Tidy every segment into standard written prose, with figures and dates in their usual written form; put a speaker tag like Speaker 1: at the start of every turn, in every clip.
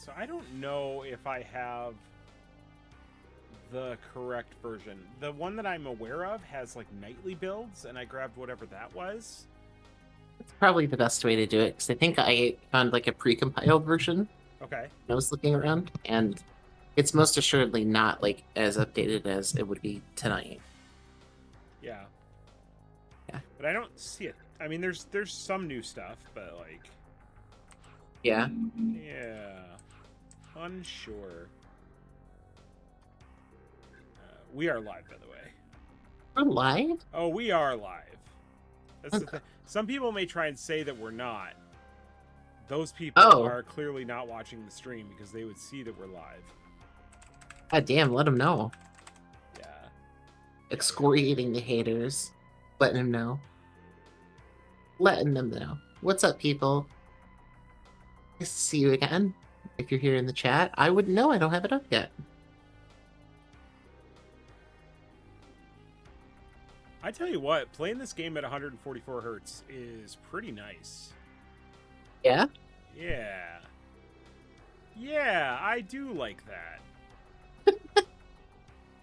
Speaker 1: So I don't know if I have the correct version. The one that I'm aware of has like nightly builds, and I grabbed whatever that was.
Speaker 2: It's probably the best way to do it because I think I found like a pre-compiled version
Speaker 1: Okay.
Speaker 2: when I was looking around, and it's most assuredly not like as updated as it would be tonight.
Speaker 1: Yeah.
Speaker 2: Yeah.
Speaker 1: But I don't see it. I mean, there's some new stuff, but like,
Speaker 2: Yeah.
Speaker 1: yeah, unsure. We are live, by the way.
Speaker 2: We're live?
Speaker 1: Oh, we are live. That's the
Speaker 2: Okay.
Speaker 1: thing. Some people may try and say that we're not. Those people
Speaker 2: Oh,
Speaker 1: are clearly not watching the stream because they would see that we're live.
Speaker 2: god damn, let them know.
Speaker 1: Yeah. Yeah.
Speaker 2: Excoriating the haters. Letting them know. Letting them know. What's up, people? Nice to see you again. If you're here in the chat, I wouldn't know. I don't have it up yet.
Speaker 1: I tell you what, playing this game at 144 hertz is pretty nice.
Speaker 2: Yeah?
Speaker 1: Yeah. Yeah, I do like that.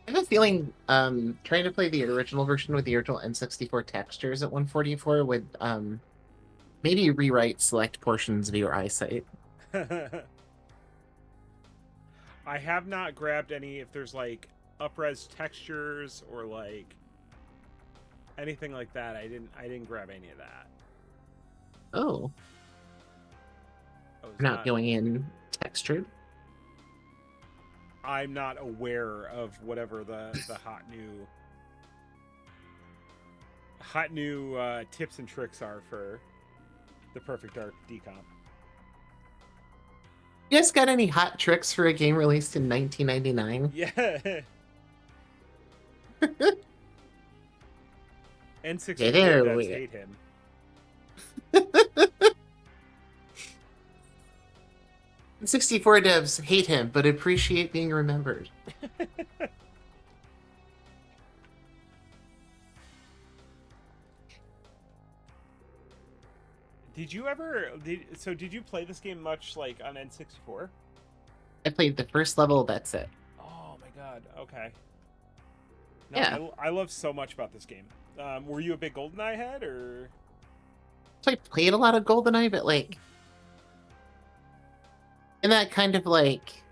Speaker 2: I have a feeling trying to play the original version with the original N64 textures at 144 would maybe rewrite select portions of your eyesight.
Speaker 1: I have not grabbed any if there's like upres textures or like anything like that. I didn't grab any of that.
Speaker 2: Oh,
Speaker 1: I was
Speaker 2: not
Speaker 1: not
Speaker 2: going in textured.
Speaker 1: I'm not aware of whatever the hot new tips and tricks are for the perfect dark decomp.
Speaker 2: You guys got any hot tricks for a game released in 1999?
Speaker 1: Yeah.
Speaker 2: Yeah,
Speaker 1: N64
Speaker 2: there
Speaker 1: devs
Speaker 2: we
Speaker 1: hate him.
Speaker 2: N64 devs hate him, but appreciate being remembered.
Speaker 1: Did you ever did you play this game much like on N64?
Speaker 2: I played the first level, that's it.
Speaker 1: Oh my god. Okay.
Speaker 2: Yeah.
Speaker 1: No, I love so much about this game. Were you a big GoldenEye head or?
Speaker 2: So I played a lot of GoldenEye, but like in that kind of like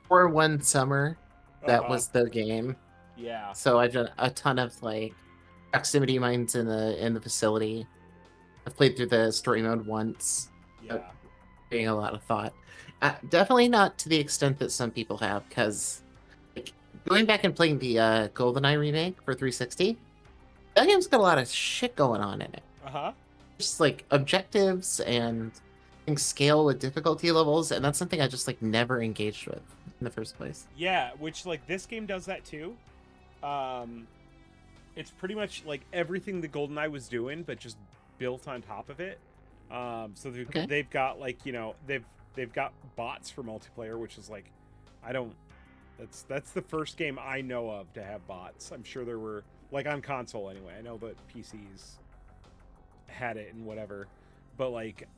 Speaker 2: for one summer, that
Speaker 1: Uh-huh.
Speaker 2: was the game.
Speaker 1: Yeah.
Speaker 2: So I've done a ton of like proximity mines in the facility. I've played through the story mode once,
Speaker 1: Yeah.
Speaker 2: putting a lot of thought. Definitely not to the extent that some people have, because like, going back and playing the GoldenEye remake for 360, that game's got a lot of shit going on in it.
Speaker 1: Uh-huh.
Speaker 2: Just like objectives and things scale with difficulty levels, and that's something I just like never engaged with in the first place.
Speaker 1: Yeah, which like this game does that too. Um it's pretty much like everything the GoldenEye was doing, but just built on top of it. So
Speaker 2: Okay.
Speaker 1: they've got like they've got bots for multiplayer, which is like I don't. That's the first game I know of to have bots. I'm sure there were like on console anyway. I know that PCs had it and whatever, but like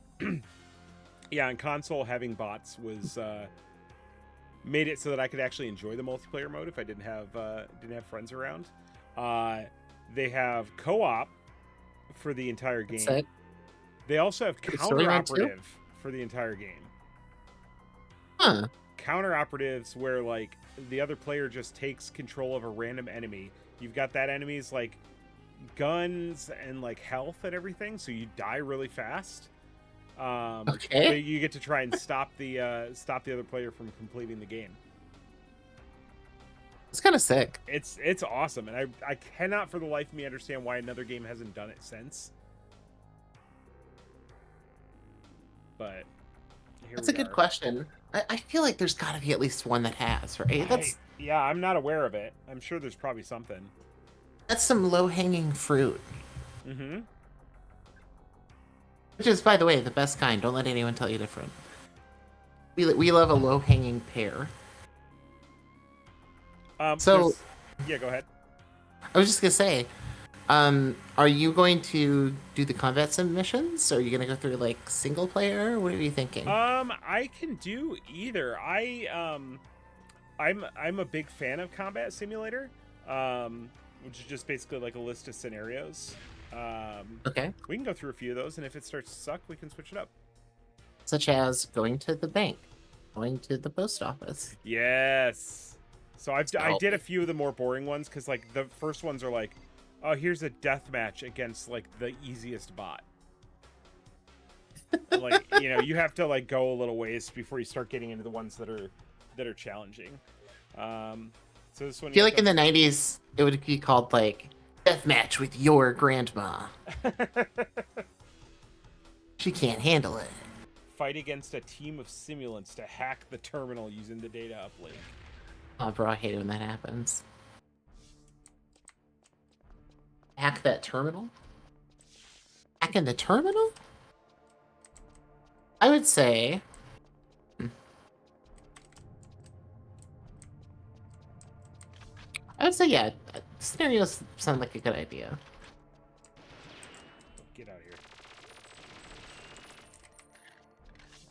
Speaker 1: yeah, on console having bots was made it so that I could actually enjoy the multiplayer mode if I didn't have friends around. Uh, they have co-op for the entire
Speaker 2: That's
Speaker 1: game.
Speaker 2: it.
Speaker 1: They also have
Speaker 2: The story mode too?
Speaker 1: counter-operative for the entire game.
Speaker 2: Huh.
Speaker 1: Counter-operatives where, like, the other player just takes control of a random enemy. You've got that enemy's, like, guns and, like, health and everything, so you die really fast.
Speaker 2: Okay.
Speaker 1: But you get to try and stop the other player from completing the game.
Speaker 2: It's kind of sick.
Speaker 1: It's awesome, and I cannot for the life of me understand why another game hasn't done it since. But
Speaker 2: That's a good question. I feel like there's got to be at least one that has, right?
Speaker 1: Yeah, I'm not aware of it. I'm sure there's probably something.
Speaker 2: That's some low-hanging fruit.
Speaker 1: Mm-hmm.
Speaker 2: Which is, by the way, the best kind. Don't let anyone tell you different. We love a low-hanging pear. So
Speaker 1: yeah, go ahead.
Speaker 2: I was just gonna say, Are you going to do the combat sim missions? Or are you going to go through like single player? What are you thinking?
Speaker 1: I can do either. I'm a big fan of Combat Simulator, which is just basically like a list of scenarios.
Speaker 2: Okay.
Speaker 1: We can go through a few of those, and if it starts to suck, we can switch it up.
Speaker 2: Such as going to the bank, going to the post office.
Speaker 1: Yes. So I
Speaker 2: So,
Speaker 1: did a few of the more boring ones because like the first ones are like, oh, here's a death match against like the easiest bot. Like you have to like go a little ways before you start getting into the ones that are challenging. So this one
Speaker 2: I
Speaker 1: you
Speaker 2: feel
Speaker 1: have
Speaker 2: like in the 90s, it would be called like Deathmatch with Your Grandma.
Speaker 1: to
Speaker 2: She can't handle it.
Speaker 1: fight against a team of simulants to hack the terminal using the data uplink.
Speaker 2: Oh, bro, I hate it when that happens. Hack that terminal? Hack in the terminal? I would say. I would say, yeah, scenarios sound like a good idea.
Speaker 1: Get out of here.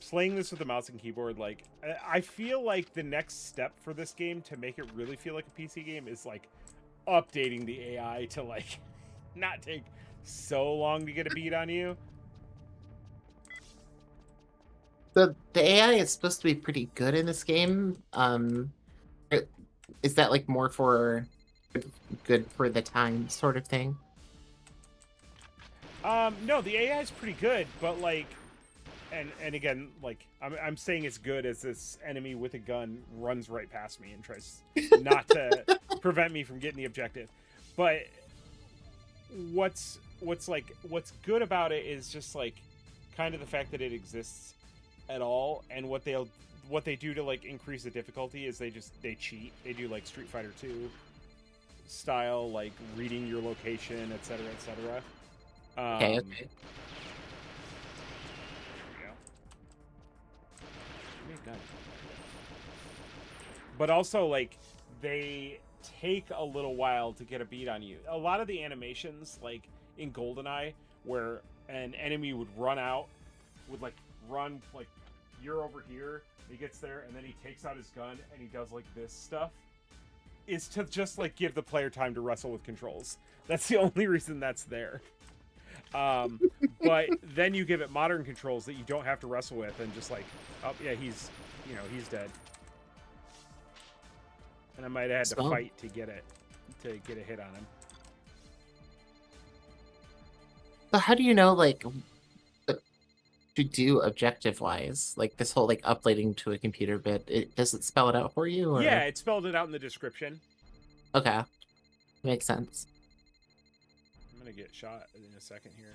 Speaker 1: Playing this with the mouse and keyboard, like, I feel like the next step for this game to make it really feel like a PC game is, like, updating the AI to, like, not take so long to get a beat on you.
Speaker 2: The AI is supposed to be pretty good in this game. Is that like more for good for the time sort of thing?
Speaker 1: No, the AI is pretty good, but, like, and again, like, I'm saying it's good as this enemy with a gun runs right past me and tries not to prevent me from getting the objective. But what's good about it is just like kind of the fact that it exists at all, and what they do to like increase the difficulty is they cheat. They do like Street Fighter 2 style, like reading your location, etc., etc.
Speaker 2: Okay.
Speaker 1: But also, like, they take a little while to get a beat on you. A lot of the animations, like in GoldenEye, where an enemy would run out, would like run like you're over here, he gets there, and then he takes out his gun and he does like this stuff, is to just like give the player time to wrestle with controls. That's the only reason that's there. But then you give it modern controls that you don't have to wrestle with, and just like, oh yeah, he's dead. And I might have had to fight to get a hit on him.
Speaker 2: So how do you know like what to do objective wise? Like this whole like uploading to a computer bit, does it spell it out for you? Or?
Speaker 1: Yeah, it spelled it out in the description.
Speaker 2: Okay. Makes sense.
Speaker 1: I'm gonna get shot in a second here.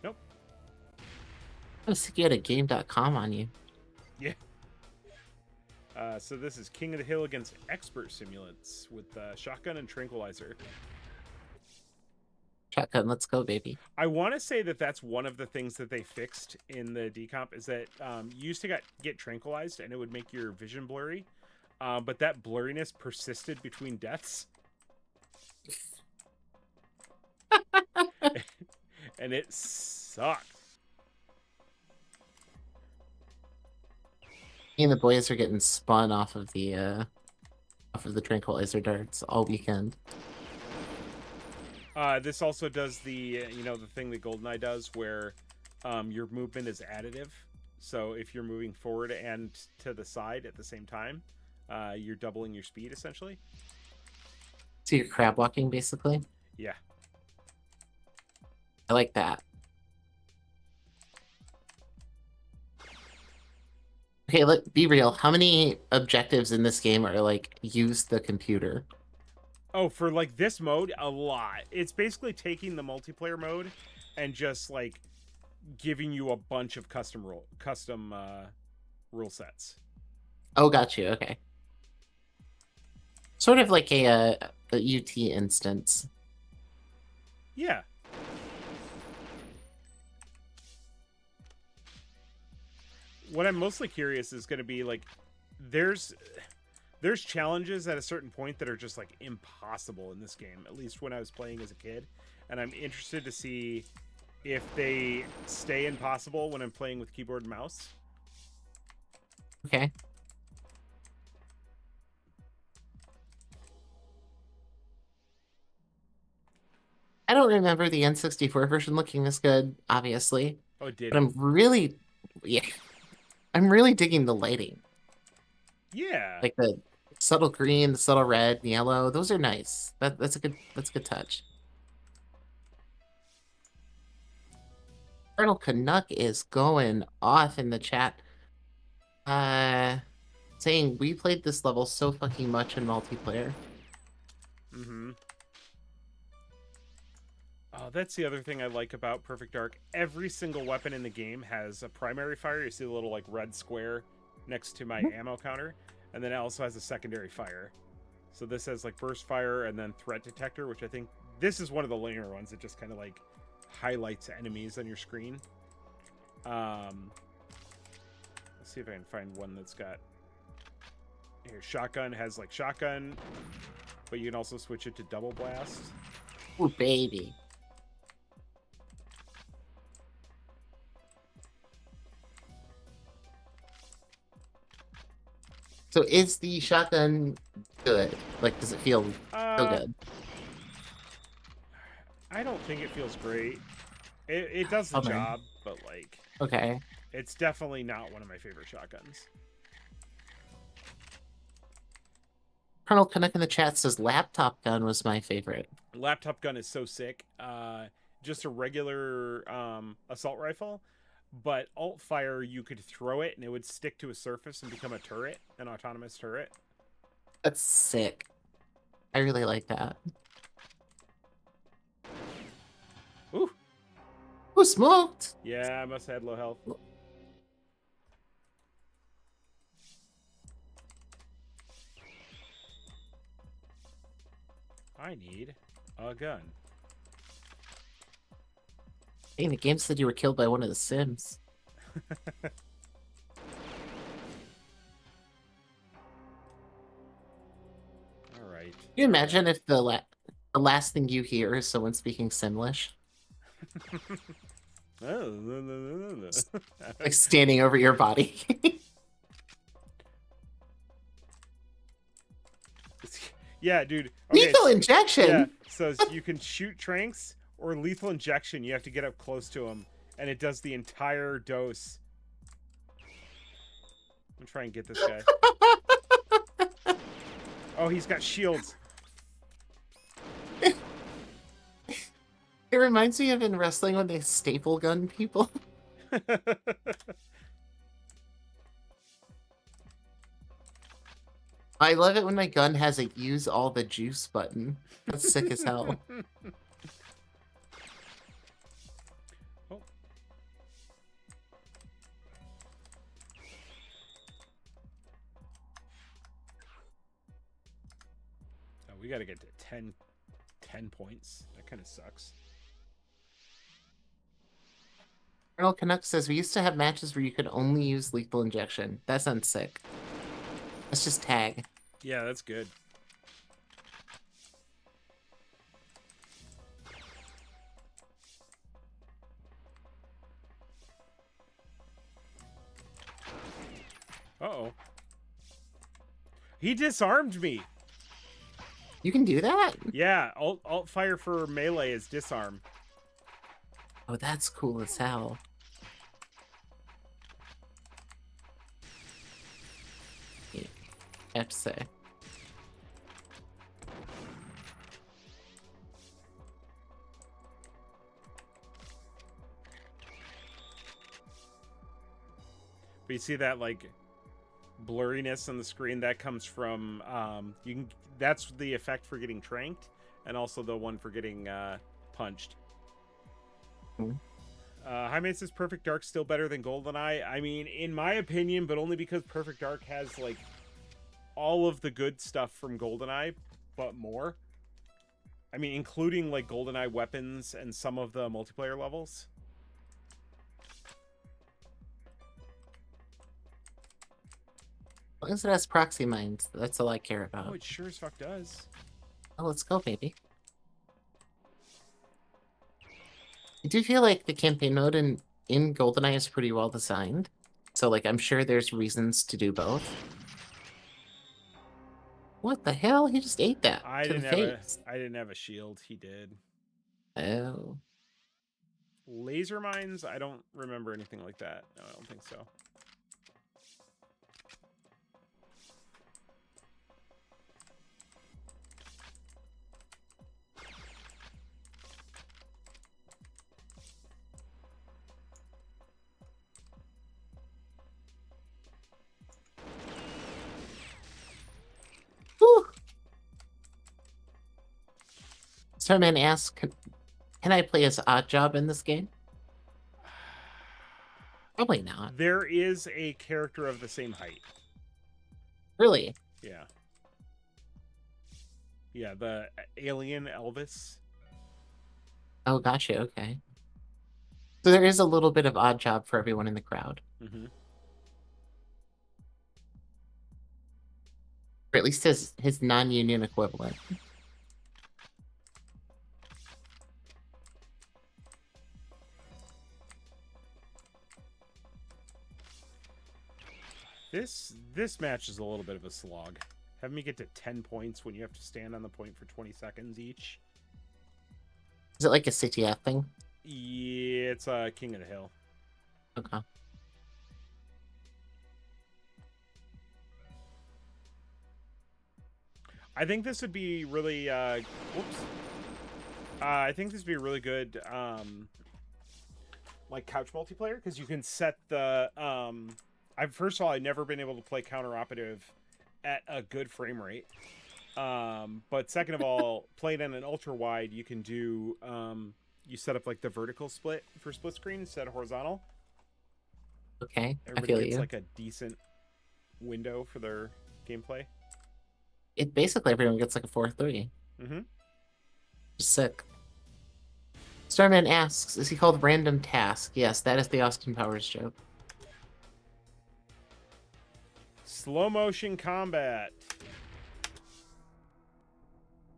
Speaker 1: Nope.
Speaker 2: I was thinking you had a game.com on you.
Speaker 1: Yeah. So this is King of the Hill against Expert Simulants with shotgun and tranquilizer.
Speaker 2: Shotgun, let's go, baby.
Speaker 1: I want to say that that's one of the things that they fixed in the decomp is that you used to get tranquilized and it would make your vision blurry, but that blurriness persisted between deaths. And it sucked.
Speaker 2: Me and the boys are getting spun off of the tranquilizer darts all weekend.
Speaker 1: This also does the the thing that GoldenEye does, where your movement is additive. So if you're moving forward and to the side at the same time, you're doubling your speed essentially.
Speaker 2: So you're crab walking basically.
Speaker 1: Yeah.
Speaker 2: I like that. Okay, be real. How many objectives in this game are like use the computer?
Speaker 1: Oh, for like this mode, a lot. It's basically taking the multiplayer mode and just like giving you a bunch of custom rule sets.
Speaker 2: Oh, got you. Okay. Sort of like a UT instance.
Speaker 1: Yeah. What I'm mostly curious is going to be like, there's there's challenges at a certain point that are just like impossible in this game, at least when I was playing as a kid, and I'm interested to see if they stay impossible when I'm playing with keyboard and mouse.
Speaker 2: Okay. I don't remember the N64 version looking this good, obviously.
Speaker 1: Oh, it did.
Speaker 2: But I'm really, yeah, I'm really digging the lighting.
Speaker 1: Yeah.
Speaker 2: Like the subtle green, the subtle red, and yellow. Those are nice. That's a good touch. Colonel Canuck is going off in the chat. Saying we played this level so fucking much in multiplayer.
Speaker 1: Mm-hmm. Oh, that's the other thing I like about Perfect Dark. Every single weapon in the game has a primary fire. You see the little like red square next to my ammo counter, and then it also has a secondary fire. So this has like burst fire and then threat detector, which I think this is one of the linear ones that just kind of like highlights enemies on your screen. Let's see if I can find one that's got here. Shotgun has like shotgun, but you can also switch it to double blast.
Speaker 2: Ooh, baby. So is the shotgun good? Like, does it feel so good?
Speaker 1: I don't think it feels great. It does the job, but like,
Speaker 2: okay,
Speaker 1: it's definitely not one of my favorite shotguns.
Speaker 2: Colonel Canuck in the chat says laptop gun was my favorite.
Speaker 1: Laptop gun is so sick. Just a regular assault rifle, but alt fire, you could throw it and it would stick to a surface and become a turret, an autonomous turret.
Speaker 2: That's sick. I really like that.
Speaker 1: Ooh.
Speaker 2: Who smoked?
Speaker 1: Yeah, I must have had low health. I need a gun.
Speaker 2: Hey, the game said you were killed by one of the Sims.
Speaker 1: All right.
Speaker 2: Can you imagine if the last thing you hear is someone speaking Simlish? Like standing over your body.
Speaker 1: Yeah, dude. Okay,
Speaker 2: lethal injection.
Speaker 1: Yeah, so you can shoot tranks or lethal injection. You have to get up close to him, and it does the entire dose. I'm gonna try and get this guy. Oh, he's got shields.
Speaker 2: It reminds me of in wrestling when they staple gun people. I love it when my gun has a use all the juice button. That's sick as hell.
Speaker 1: Oh. Oh, we gotta get to 10 points. That kind of sucks.
Speaker 2: Colonel Canuck says, we used to have matches where you could only use lethal injection. That sounds sick. Let's just tag.
Speaker 1: Yeah, that's good. Uh-oh. He disarmed me.
Speaker 2: You can do that?
Speaker 1: Yeah, alt fire for melee is disarm.
Speaker 2: Oh, that's cool as hell. Yeah, I have to say.
Speaker 1: But you see that like blurriness on the screen that comes from you can. That's the effect for getting tranked, and also the one for getting punched. Jaime says Perfect Dark's still better than GoldenEye. I mean, in my opinion, but only because Perfect Dark has like all of the good stuff from GoldenEye, but more. I mean, including like GoldenEye weapons and some of the multiplayer levels.
Speaker 2: long as it has proxy mines, that's all I care
Speaker 1: Oh,
Speaker 2: about.
Speaker 1: it sure as fuck does.
Speaker 2: Oh, let's go, baby. I do feel like the campaign mode in GoldenEye is pretty well designed. So, like, I'm sure there's reasons to do both. What the hell? He just ate that
Speaker 1: I
Speaker 2: to the
Speaker 1: didn't have a
Speaker 2: face.
Speaker 1: I didn't have a shield. He did.
Speaker 2: Oh.
Speaker 1: Laser mines? I don't remember anything like that. No, I don't think so.
Speaker 2: Whew. Starman asks, can I play as Odd Job in this game? Probably not.
Speaker 1: There is a character of the same height.
Speaker 2: Really?
Speaker 1: Yeah. Yeah, the alien Elvis.
Speaker 2: Oh, gotcha. Okay. So there is a little bit of Odd Job for everyone in the crowd.
Speaker 1: Mm-hmm.
Speaker 2: Or at least his non-union equivalent.
Speaker 1: This match is a little bit of a slog. Having me get to 10 points when you have to stand on the point for 20 seconds each.
Speaker 2: Is it like a CTF thing?
Speaker 1: Yeah, it's King of the Hill.
Speaker 2: Okay.
Speaker 1: I think this would be really whoops. I think this would be really good like couch multiplayer because you can set the first of all, I've never been able to play counter operative at a good frame rate. But second of all, playing on an ultra wide, you can do you set up like the vertical split for split screen instead of horizontal.
Speaker 2: Okay,
Speaker 1: Everybody
Speaker 2: I feel
Speaker 1: gets
Speaker 2: you.
Speaker 1: like a decent window for their gameplay.
Speaker 2: It basically everyone gets like a 4-3.
Speaker 1: Mm-hmm.
Speaker 2: Sick. Starman asks, is he called Random Task? Yes, that is the Austin Powers joke.
Speaker 1: Slow motion combat.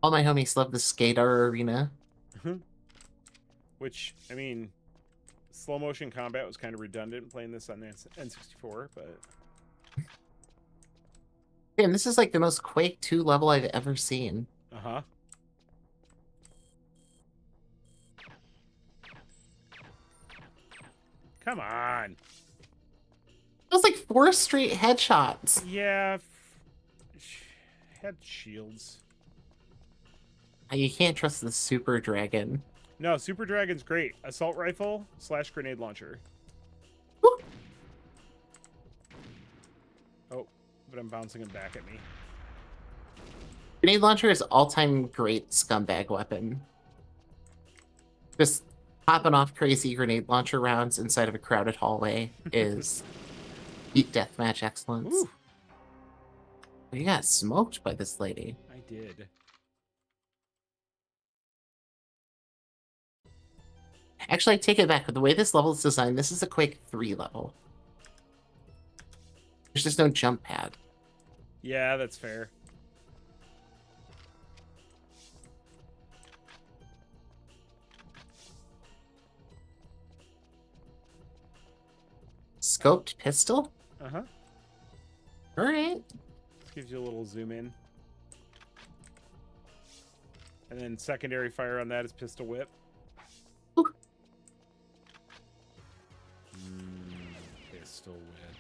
Speaker 2: All my homies love the Skater Arena.
Speaker 1: Which, I mean, slow motion combat was kind of redundant playing this on the N64, but...
Speaker 2: Damn, this is like the most Quake 2 level I've ever seen.
Speaker 1: Uh-huh. Come on.
Speaker 2: That was like 4 straight headshots.
Speaker 1: Yeah. Had shields.
Speaker 2: You can't trust the Super Dragon.
Speaker 1: No, Super Dragon's great. Assault rifle / grenade launcher.
Speaker 2: Woo!
Speaker 1: Oh, but I'm bouncing him back at me.
Speaker 2: Grenade launcher is all-time great scumbag weapon. Just popping off crazy grenade launcher rounds inside of a crowded hallway is deep deathmatch excellence.
Speaker 1: Ooh.
Speaker 2: You got smoked by this lady.
Speaker 1: I did.
Speaker 2: Actually, I take it back. With the way this level is designed, this is a Quake 3 level. There's just no jump pad.
Speaker 1: Yeah, that's fair.
Speaker 2: Scoped pistol?
Speaker 1: Uh-huh.
Speaker 2: Alright.
Speaker 1: Gives you a little zoom in. And then secondary fire on that is pistol whip.
Speaker 2: Ooh.
Speaker 1: Pistol whip.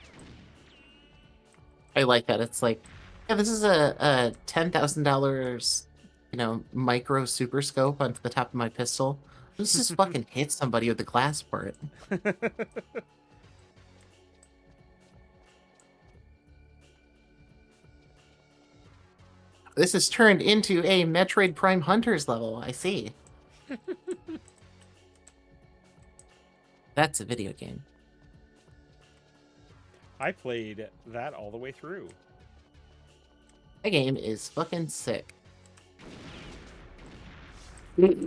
Speaker 2: I like that. It's like, yeah, this is a $10,000, micro super scope onto the top of my pistol. Let's just fucking hit somebody with the glass part. This is turned into a Metroid Prime Hunters level. I see. That's a video game.
Speaker 1: I played that all the way through.
Speaker 2: That game is fucking sick.
Speaker 1: Not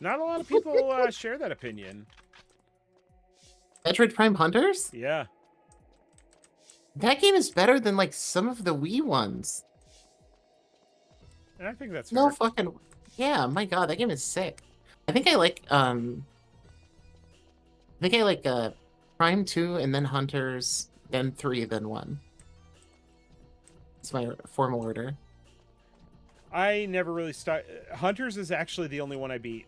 Speaker 1: a lot of people share that opinion.
Speaker 2: Metroid Prime Hunters?
Speaker 1: Yeah.
Speaker 2: That game is better than like some of the Wii ones.
Speaker 1: And I think that's
Speaker 2: No
Speaker 1: fair.
Speaker 2: fucking yeah, my god, that game is sick. I think I like Prime 2 and then Hunters, then 3, then 1. It's my formal order.
Speaker 1: I never really Hunters is actually the only one I beat.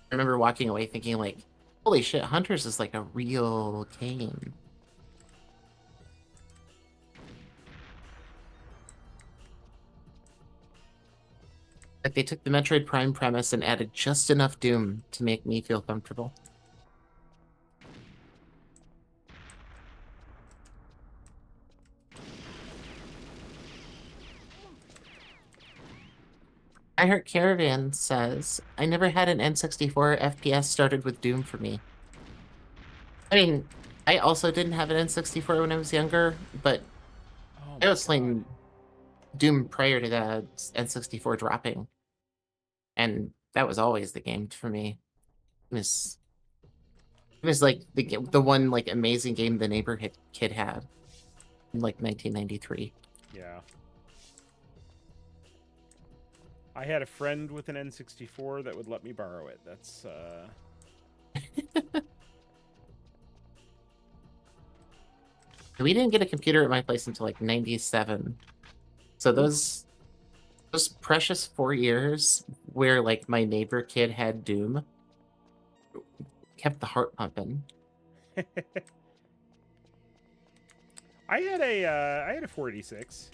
Speaker 2: I remember walking away thinking like, holy shit, Hunters is like a real game. Like they took the Metroid Prime premise and added just enough Doom to make me feel comfortable. I heard Caravan says, I never had an N64 FPS started with Doom for me. I mean, I also didn't have an N64 when I was younger, but
Speaker 1: Oh
Speaker 2: I
Speaker 1: my
Speaker 2: was
Speaker 1: god.
Speaker 2: playing Doom prior to the N64 dropping. And that was always the game for me. It was like the one like amazing game the neighborhood kid had in like 1993.
Speaker 1: Yeah. I had a friend with an N64 that would let me borrow it. That's
Speaker 2: We didn't get a computer at my place until like 97. So those precious 4 years where like my neighbor kid had Doom kept the heart pumping.
Speaker 1: I had a 486.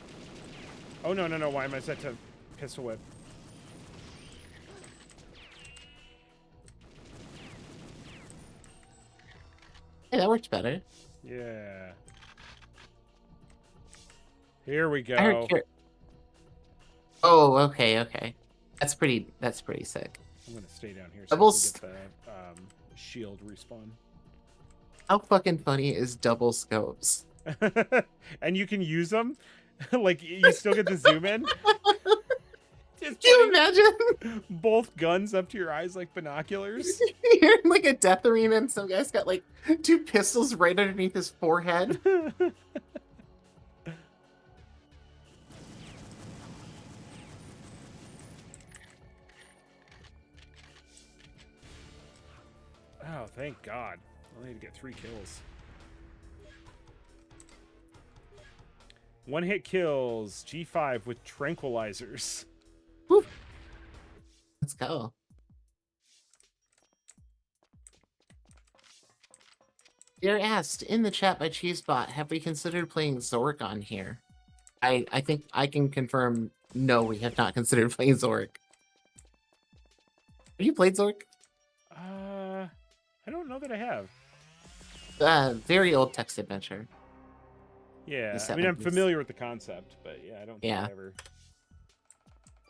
Speaker 1: Oh no, no, no, why am I set to pistol whip?
Speaker 2: Hey, that worked better.
Speaker 1: Yeah. Here we
Speaker 2: I heard
Speaker 1: go.
Speaker 2: Oh, okay. That's pretty sick.
Speaker 1: I'm gonna stay down here so
Speaker 2: Double
Speaker 1: I can get the shield respawn.
Speaker 2: How fucking funny is double scopes?
Speaker 1: And you can use them. Like you still get the zoom in. Just
Speaker 2: Can you
Speaker 1: putting
Speaker 2: imagine?
Speaker 1: both guns up to your eyes like binoculars.
Speaker 2: You're in like a death arena and some guy's got like 2 pistols right underneath his forehead.
Speaker 1: Oh, thank God. I need to get 3 kills. One hit kills, G5 with tranquilizers.
Speaker 2: Woo. Let's go. You're asked in the chat by Cheesebot, have we considered playing Zork on here? I think I can confirm no, we have not considered playing Zork. Have you played Zork?
Speaker 1: I don't know that I have.
Speaker 2: Very old text adventure.
Speaker 1: Yeah,
Speaker 2: The
Speaker 1: I mean, I'm
Speaker 2: 70s.
Speaker 1: familiar with the concept, but yeah, I don't think I ever...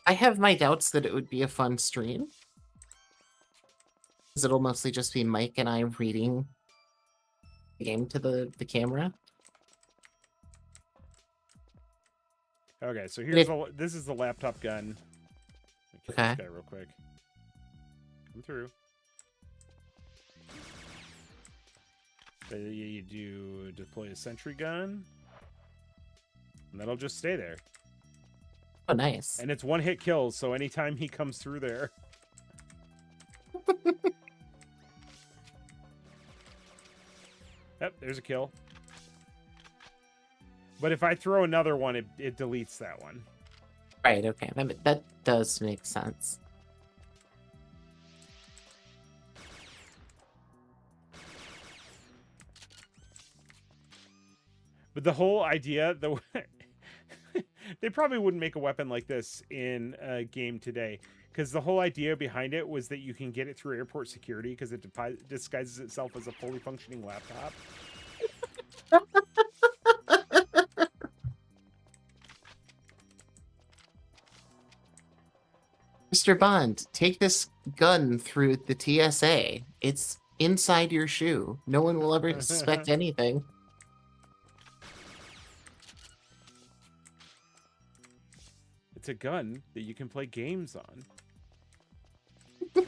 Speaker 2: I have my doubts that it would be a fun stream. Because it'll mostly just be Mike and I reading the game to the camera.
Speaker 1: Okay, so here's this is the laptop gun. Kill
Speaker 2: Okay.
Speaker 1: this guy real quick. Come through. So you do deploy a sentry gun, and that'll just stay there.
Speaker 2: Oh, nice.
Speaker 1: And it's one hit kills, so anytime he comes through there. Yep, there's a kill. But if I throw another one, it deletes that one.
Speaker 2: Right, okay. That does make sense.
Speaker 1: But the whole idea, they probably wouldn't make a weapon like this in a game today, because the whole idea behind it was that you can get it through airport security because it disguises itself as a fully functioning laptop.
Speaker 2: Mr. Bond, take this gun through the TSA. It's inside your shoe. No one will ever suspect anything.
Speaker 1: It's a gun that you can play games on.
Speaker 2: I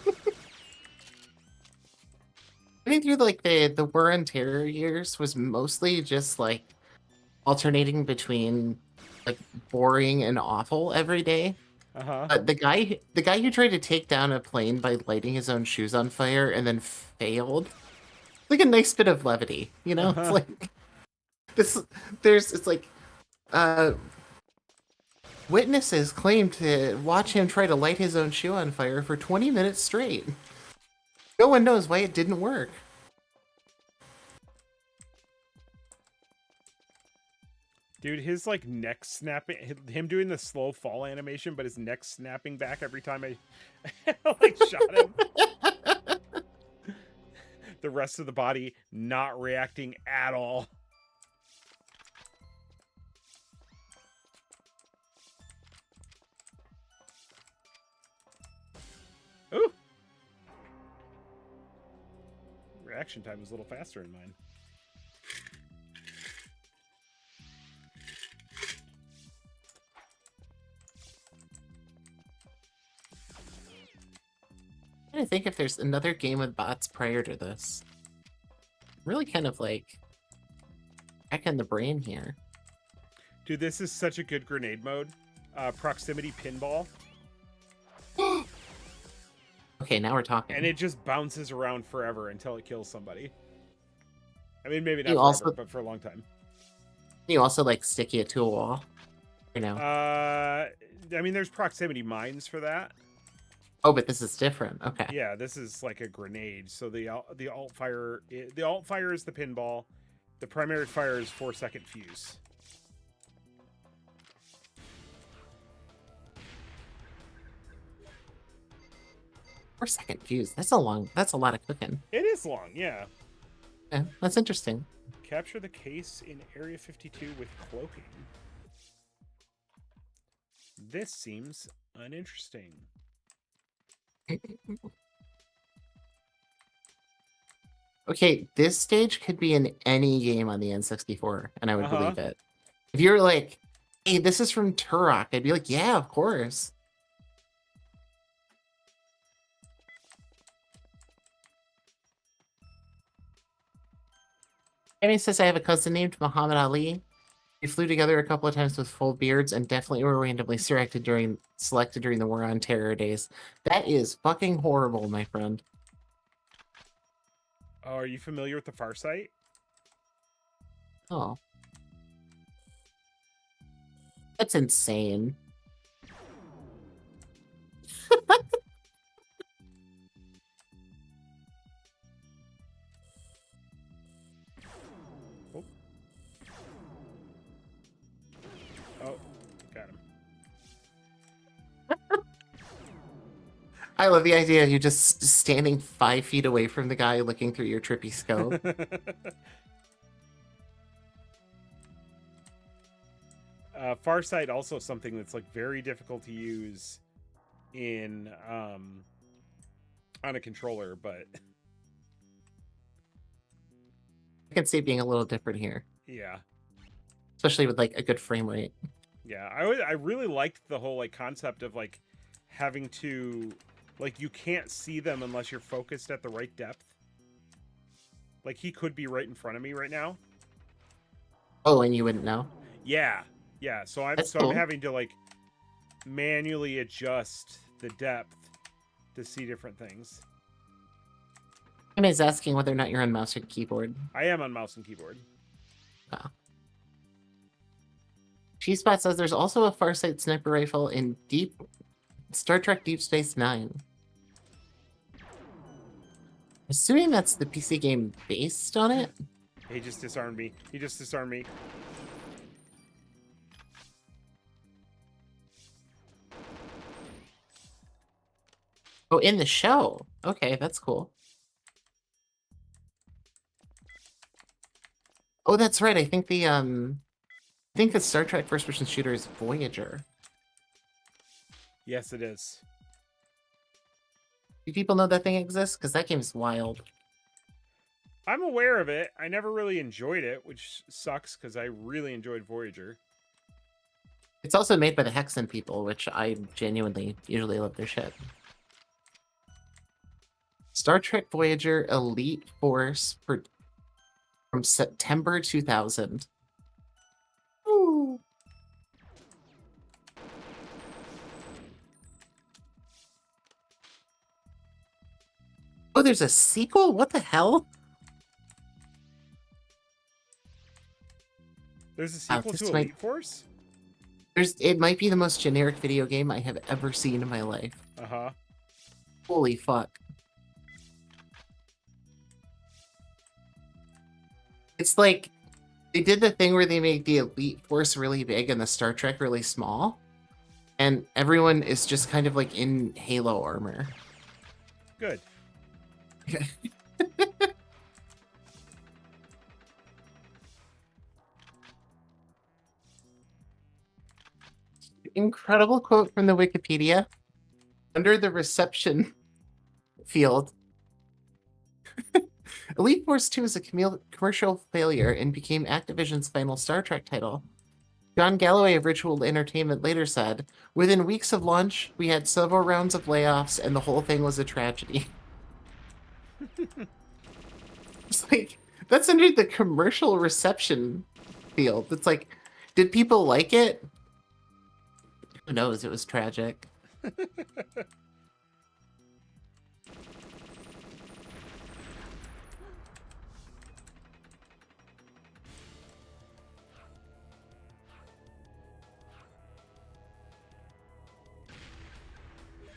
Speaker 2: think through like the War and Terror years was mostly just like alternating between like boring and awful every day.
Speaker 1: Uh-huh.
Speaker 2: The guy who tried to take down a plane by lighting his own shoes on fire and then failed, like a nice bit of levity, you know? It's
Speaker 1: Uh-huh.
Speaker 2: like this. It's like uh, witnesses claim to watch him try to light his own shoe on fire for 20 minutes straight. No one knows why it didn't work.
Speaker 1: Dude, his like neck snapping, him doing the slow fall animation, but his neck snapping back every time I like shot him. The rest of the body not reacting at all. Ooh. Reaction time is a little faster in mine.
Speaker 2: I'm trying to think if there's another game with bots prior to this. Really kind of like back in the brain here.
Speaker 1: Dude, this is such a good grenade mode. Proximity pinball.
Speaker 2: Okay, now we're talking.
Speaker 1: And it just bounces around forever until it kills somebody. I mean, maybe not
Speaker 2: You
Speaker 1: forever,
Speaker 2: also-
Speaker 1: but for a long time.
Speaker 2: You also like sticky it to a wall, you know?
Speaker 1: I mean, there's proximity mines for that.
Speaker 2: Oh, but this is different. Okay.
Speaker 1: Yeah, this is like a grenade. So the alt fire is the pinball. The primary fire is 4-second fuse.
Speaker 2: Second fuse. That's a lot of cooking.
Speaker 1: It is long, yeah.
Speaker 2: Yeah, that's interesting.
Speaker 1: Capture the case in Area 52 with cloaking. This seems uninteresting.
Speaker 2: Okay, this stage could be in any game on the N64, and I would
Speaker 1: Uh-huh.
Speaker 2: believe it. If you're like, hey, this is from Turok, I'd be like, yeah, of course. Amy says, I have a cousin named Muhammad Ali. We flew together a couple of times with full beards and definitely were randomly selected during the War on Terror days. That is fucking horrible, my friend.
Speaker 1: Oh, are you familiar with the Far Sight?
Speaker 2: Oh. That's insane.
Speaker 1: Oh, got him.
Speaker 2: I love the idea of you just standing 5 feet away from the guy looking through your trippy scope.
Speaker 1: Farsight also something that's like very difficult to use in on a controller, but
Speaker 2: I can see it being a little different here,
Speaker 1: yeah,
Speaker 2: especially with like a good frame rate.
Speaker 1: yeah. I really liked the whole like concept of like having to like you can't see them unless you're focused at the right depth. Like he could be right in front of me right now.
Speaker 2: Oh, and you wouldn't know?
Speaker 1: Yeah. Yeah, so I'm
Speaker 2: cool.
Speaker 1: having to like manually adjust the depth to see different things.
Speaker 2: I'm just asking whether or not you're on mouse or keyboard.
Speaker 1: I am on mouse and keyboard.
Speaker 2: Oh. G-Spot says there's also a Farsight sniper rifle in Star Trek Deep Space Nine. Assuming that's the PC game based on it?
Speaker 1: He just disarmed me. He just disarmed me.
Speaker 2: Oh, in the show. Okay, that's cool. Oh, that's right. I think the Star Trek first-person shooter is Voyager.
Speaker 1: Yes, it is.
Speaker 2: Do people know that thing exists? Because that game's wild.
Speaker 1: I'm aware of it. I never really enjoyed it, which sucks because I really enjoyed Voyager.
Speaker 2: It's also made by the Hexen people, which I genuinely usually love their shit. Star Trek Voyager Elite Force from September 2000. Ooh. Oh, there's a sequel? What the hell?
Speaker 1: There's a sequel to Elite Force?
Speaker 2: It might be the most generic video game I have ever seen in my life.
Speaker 1: Uh-huh.
Speaker 2: Holy fuck. It's like they did the thing where they made the Elite Force really big and the Star Trek really small. And everyone is just kind of like in Halo armor.
Speaker 1: Good.
Speaker 2: Incredible quote from the Wikipedia. Under the reception field, Elite Force 2 is a commercial failure and became Activision's final Star Trek title. John Galloway of Ritual Entertainment later said, "Within weeks of launch, we had several rounds of layoffs and the whole thing was a tragedy." It's like, that's under the commercial reception field. It's like, did people like it? Who knows? It was tragic.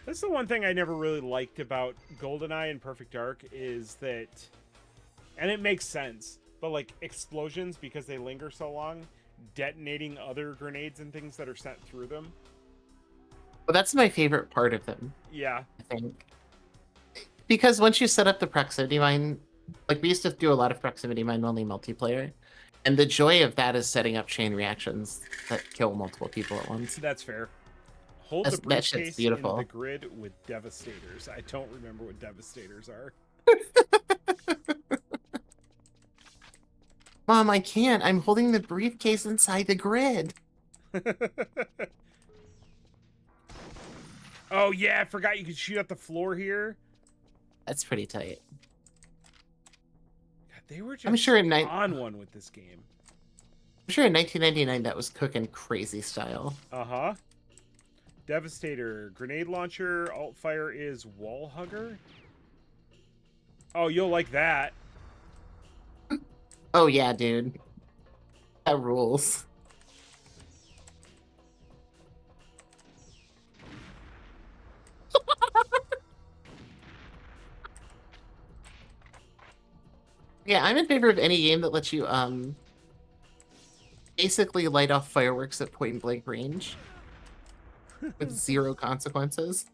Speaker 1: That's the one thing I never really liked about GoldenEye and Perfect Dark is that, and it makes sense, but like explosions, because they linger so long, detonating other grenades and things that are sent through them.
Speaker 2: Well, that's my favorite part of them.
Speaker 1: Yeah.
Speaker 2: I think. Because once you set up the proximity mine, like we used to do a lot of proximity mine only multiplayer, and the joy of that is setting up chain reactions that kill multiple people at once.
Speaker 1: That's fair. Hold the briefcase in the grid with Devastators. I don't remember what Devastators are.
Speaker 2: Mom, I can't. I'm holding the briefcase inside the grid.
Speaker 1: Oh, yeah, I forgot you could shoot up the floor here.
Speaker 2: That's pretty tight.
Speaker 1: God, they were just
Speaker 2: I'm sure
Speaker 1: on one with this game.
Speaker 2: I'm sure in 1999 that was cooking crazy style.
Speaker 1: Uh-huh. Devastator. Grenade launcher. Alt fire is wall hugger. Oh, you'll like that.
Speaker 2: Oh, yeah, dude. That rules. Yeah, I'm in favor of any game that lets you, basically light off fireworks at point-blank range. With zero consequences.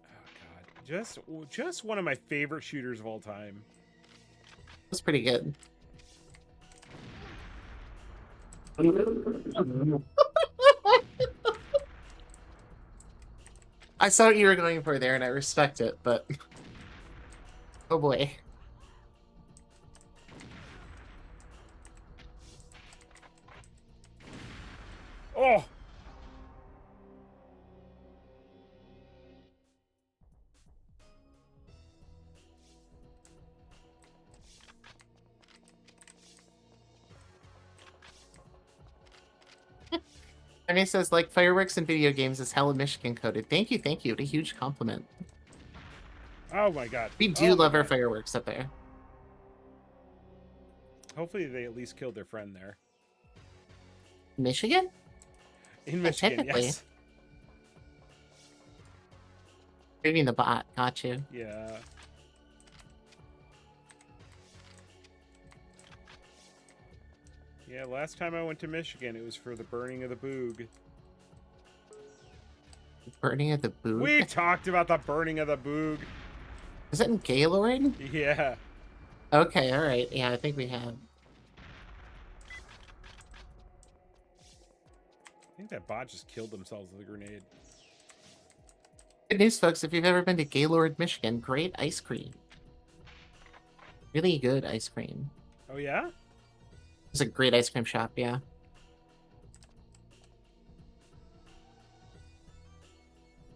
Speaker 1: Oh god, just one of my favorite shooters of all time.
Speaker 2: That's pretty good. I saw what you were going for there, and I respect it, but oh boy.
Speaker 1: Oh!
Speaker 2: Ernie says, like fireworks in video games is hella Michigan coded. Thank you, thank you. A huge compliment.
Speaker 1: Oh my god.
Speaker 2: We do love our fireworks up there.
Speaker 1: Hopefully they at least killed their friend there.
Speaker 2: Michigan?
Speaker 1: In Michigan, yes.
Speaker 2: Maybe the bot, got you.
Speaker 1: Yeah. Yeah, last time I went to Michigan, it was for the burning of the Boog.
Speaker 2: Burning of the Boog?
Speaker 1: We talked about the burning of the Boog.
Speaker 2: Is it in Gaylord?
Speaker 1: Yeah.
Speaker 2: Okay, alright. Yeah, I think we have.
Speaker 1: I think that bot just killed themselves with a grenade.
Speaker 2: Good news, folks. If you've ever been to Gaylord, Michigan, great ice cream. Really good ice cream.
Speaker 1: Oh, yeah?
Speaker 2: It's a great ice cream shop, yeah.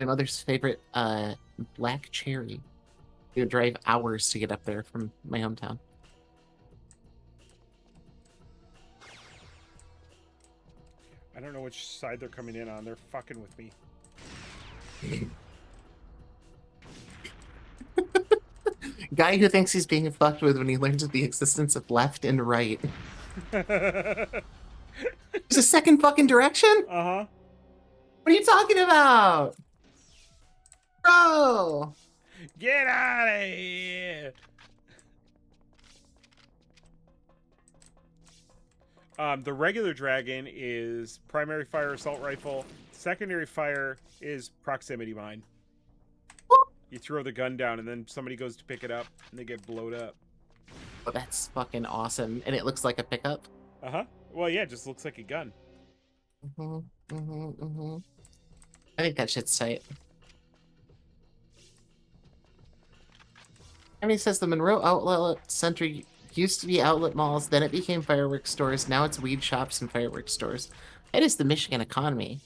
Speaker 2: My mother's favorite black cherry. You would drive hours to get up there from my hometown.
Speaker 1: I don't know which side they're coming in on. They're fucking with me.
Speaker 2: Guy who thinks he's being fucked with when he learns of the existence of left and right. There's a second fucking direction?
Speaker 1: Uh-huh.
Speaker 2: What are you talking about? Bro!
Speaker 1: Get out of here! The regular dragon is primary fire assault rifle. Secondary fire is proximity mine. You throw the gun down and then somebody goes to pick it up and they get blowed up.
Speaker 2: Oh, that's fucking awesome. And it looks like a pickup.
Speaker 1: Uh-huh. Well, yeah, it just looks like a gun.
Speaker 2: I think that shit's tight. Emily says the Monroe Outlet Center used to be outlet malls, then it became fireworks stores, now it's weed shops and fireworks stores. That is the Michigan economy.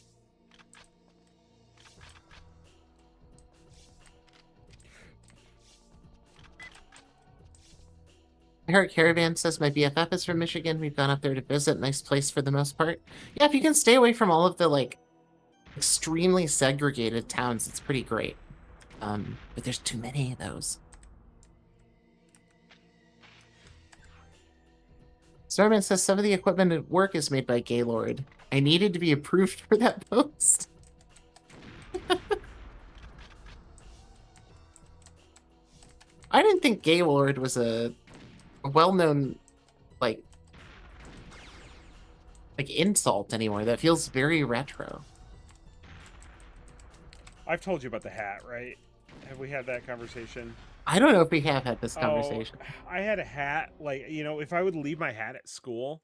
Speaker 2: I heard Caravan says my BFF is from Michigan. We've gone up there to visit. Nice place for the most part. Yeah, if you can stay away from all of the, like, extremely segregated towns, it's pretty great. But there's too many of those. Starman says some of the equipment at work is made by Gaylord. I needed to be approved for that post. I didn't think Gaylord was a well-known, like insult anymore. That feels very retro.
Speaker 1: I've told you about the hat, right? Have we had that conversation?
Speaker 2: I don't know if we have had this conversation.
Speaker 1: I had a hat, like, you know, if I would leave my hat at school,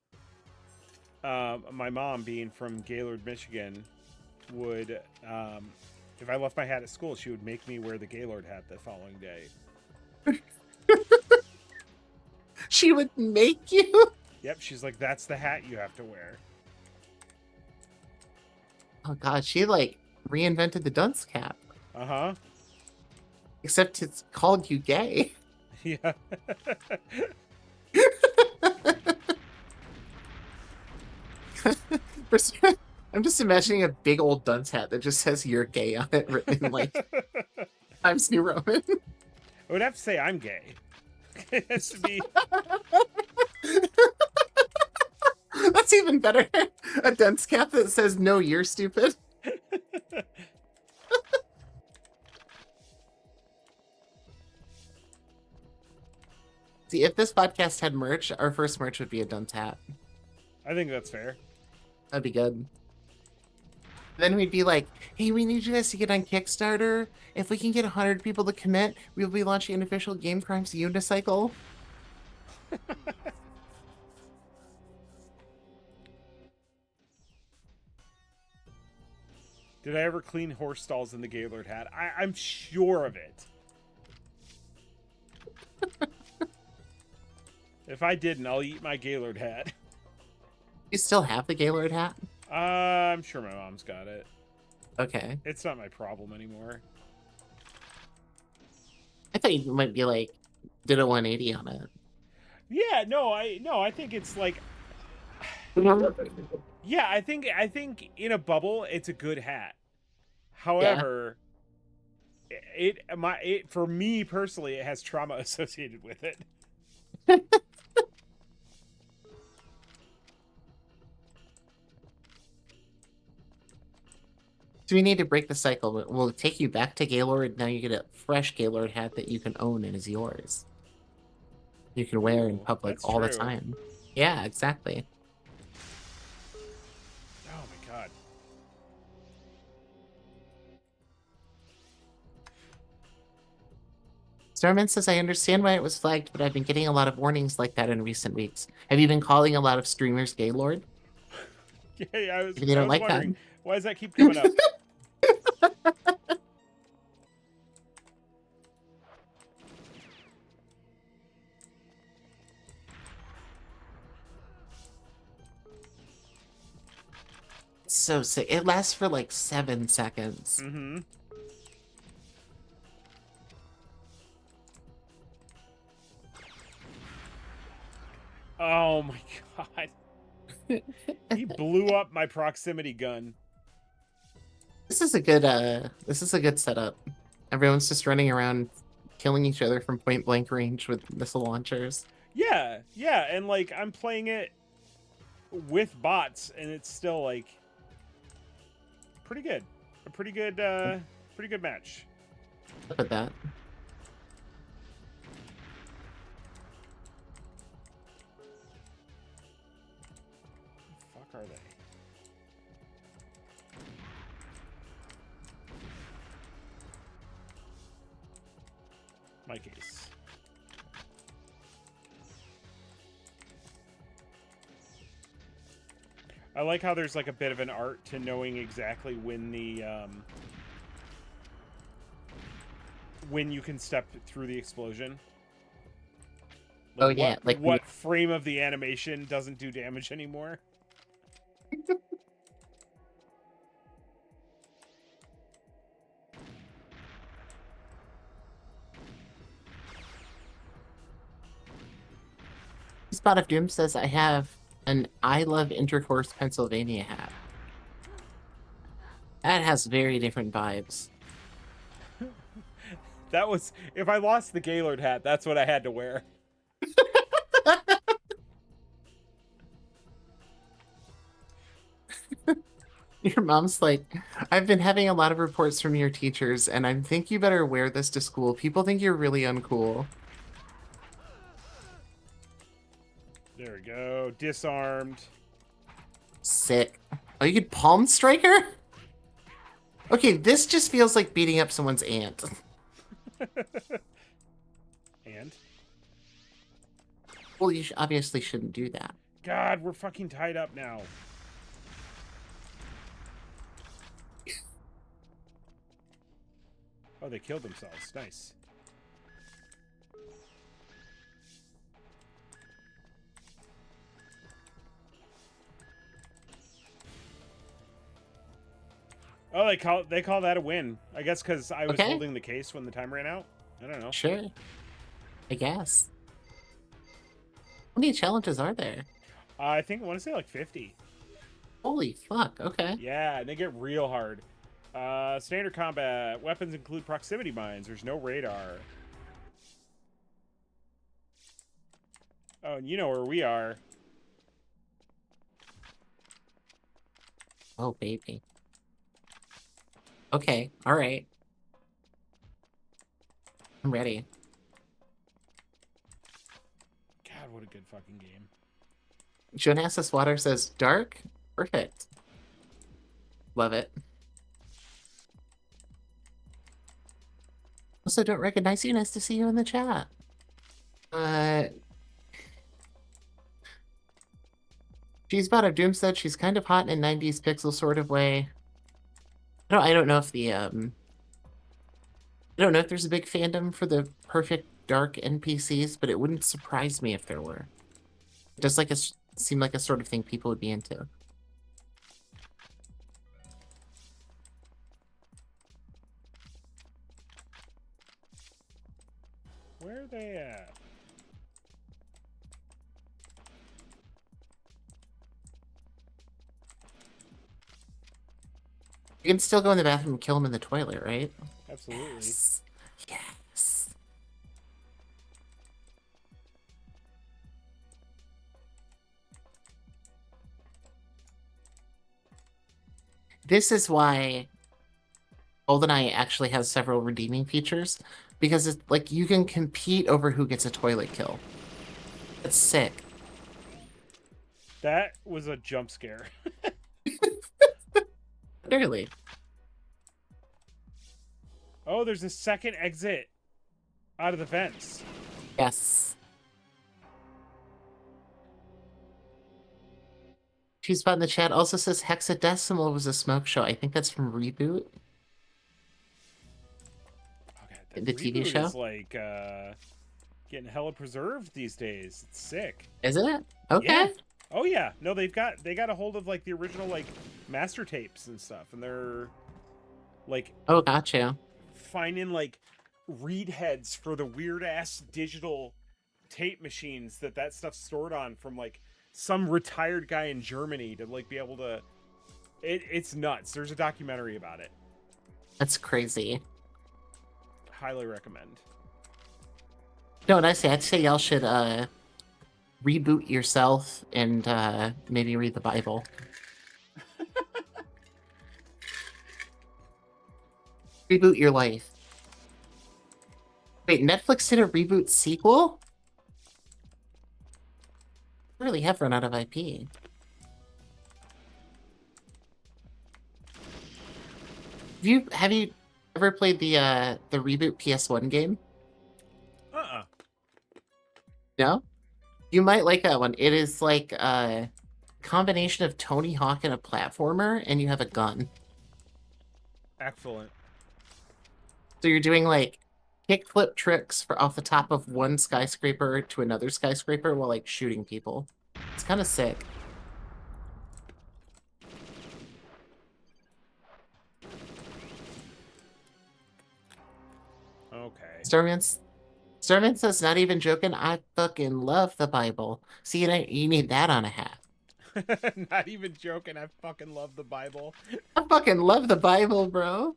Speaker 1: my mom, being from Gaylord, Michigan, would, if I left my hat at school, she would make me wear the Gaylord hat the following day.
Speaker 2: She would make you?
Speaker 1: Yep, she's like, that's the hat you have to wear.
Speaker 2: Oh god, she like reinvented the dunce cap.
Speaker 1: Uh-huh.
Speaker 2: Except it's called you gay.
Speaker 1: Yeah.
Speaker 2: I'm just imagining a big old dunce hat that just says "you're gay" on it, written in like Times New Roman.
Speaker 1: I would have to say I'm gay. It has to be.
Speaker 2: That's even better. A dunce cap that says "no, you're stupid." See, if this podcast had merch, our first merch would be a dunce hat.
Speaker 1: I think that's fair.
Speaker 2: That'd be good. Then we'd be like, hey, we need you guys to get on Kickstarter. If we can get 100 people to commit, we'll be launching an official Game Crimes unicycle.
Speaker 1: Did I ever clean horse stalls in the Gaylord hat? I'm sure of it. If I didn't, I'll eat my Gaylord hat.
Speaker 2: You still have the Gaylord hat?
Speaker 1: I'm sure my mom's got it.
Speaker 2: Okay.
Speaker 1: It's not my problem anymore.
Speaker 2: I thought you might be like, did a 180 on it.
Speaker 1: Yeah, no, I think it's like, yeah, I think in a bubble it's a good hat. However, it for me personally, it has trauma associated with it.
Speaker 2: So we need to break the cycle. We'll take you back to Gaylord. Now you get a fresh Gaylord hat that you can own and is yours. You can wear in public all the time. Yeah, exactly.
Speaker 1: Oh my god.
Speaker 2: Starman says, I understand why it was flagged, but I've been getting a lot of warnings like that in recent weeks. Have you been calling a lot of streamers Gaylord?
Speaker 1: Yeah, I was
Speaker 2: like
Speaker 1: wondering, why does that keep coming up?
Speaker 2: So sick. It lasts for like 7 seconds.
Speaker 1: Mm-hmm. Oh my god. He blew up my proximity gun.
Speaker 2: This is a good setup. Everyone's just running around killing each other from point blank range with missile launchers.
Speaker 1: Yeah, yeah, and like I'm playing it with bots and it's still like pretty good. A pretty good match.
Speaker 2: Look at that.
Speaker 1: Fuck are they? My case. I like how there's like a bit of an art to knowing exactly when the when you can step through the explosion.
Speaker 2: Oh yeah, like
Speaker 1: what frame of the animation doesn't do damage anymore?
Speaker 2: Spot of Doom says I have an I Love Intercourse Pennsylvania hat. That has very different vibes.
Speaker 1: That was if I lost the Gaylord hat, that's what I had to wear.
Speaker 2: Your mom's like, I've been having a lot of reports from your teachers, and I think you better wear this to school. People think you're really uncool.
Speaker 1: There we go. Disarmed.
Speaker 2: Sick. Oh, you could palm striker? Okay, this just feels like beating up someone's aunt.
Speaker 1: And?
Speaker 2: Well, you obviously shouldn't do that.
Speaker 1: God, we're fucking tied up now. Oh, they killed themselves. Nice. Oh, they call that a win. I guess because I was holding the case when the time ran out. I don't know.
Speaker 2: Sure. I guess. How many challenges are there?
Speaker 1: I think I want to say like 50.
Speaker 2: Holy fuck, okay.
Speaker 1: Yeah, and they get real hard. Standard combat. Weapons include proximity mines. There's no radar. Oh, and you know where we are.
Speaker 2: Oh, baby. Okay, alright. I'm ready.
Speaker 1: God, what a good fucking game.
Speaker 2: Jonassus Water says, dark? Perfect. Love it. Also, don't recognize you. Nice to see you in the chat. She's about a Doom said she's kind of hot in a 90s pixel sort of way. I don't know if the I don't know if there's a big fandom for the perfect dark NPCs, but it wouldn't surprise me if there were. It does like seem like a sort of thing people would be into.
Speaker 1: Where are they at?
Speaker 2: You can still go in the bathroom and kill him in the toilet, right?
Speaker 1: Absolutely.
Speaker 2: Yes. Yes. This is why GoldenEye actually has several redeeming features, because it's like you can compete over who gets a toilet kill. That's sick.
Speaker 1: That was a jump scare.
Speaker 2: Literally.
Speaker 1: Oh, there's a second exit out of the fence.
Speaker 2: Yes. Cheesebot in the chat also says Hexadecimal was a smoke show. I think that's from Reboot.
Speaker 1: Okay,
Speaker 2: The TV show
Speaker 1: is like getting hella preserved these days. It's sick.
Speaker 2: Is it? Okay.
Speaker 1: Yeah. Oh yeah. No, they got a hold of like the original like master tapes and stuff, and they're like
Speaker 2: gotcha.
Speaker 1: finding like read heads for the weird ass digital tape machines that stuff's stored on from like some retired guy in Germany to like be able to. It's nuts. There's a documentary about it.
Speaker 2: That's crazy.
Speaker 1: Highly recommend.
Speaker 2: No, and I'd say y'all should reboot yourself and maybe read the Bible. Reboot your life. Wait, Netflix did a reboot sequel? I really have run out of IP. Have you ever played the reboot PS1 game? No? You might like that one. It is like a combination of Tony Hawk and a platformer, and you have a gun.
Speaker 1: Excellent.
Speaker 2: So you're doing like kickflip tricks off the top of one skyscraper to another skyscraper while like shooting people. It's kind of sick.
Speaker 1: Okay.
Speaker 2: Starman says, not even joking, I fucking love the Bible. See, you need that on a hat.
Speaker 1: Not even joking, I fucking love the Bible.
Speaker 2: I fucking love the Bible, bro.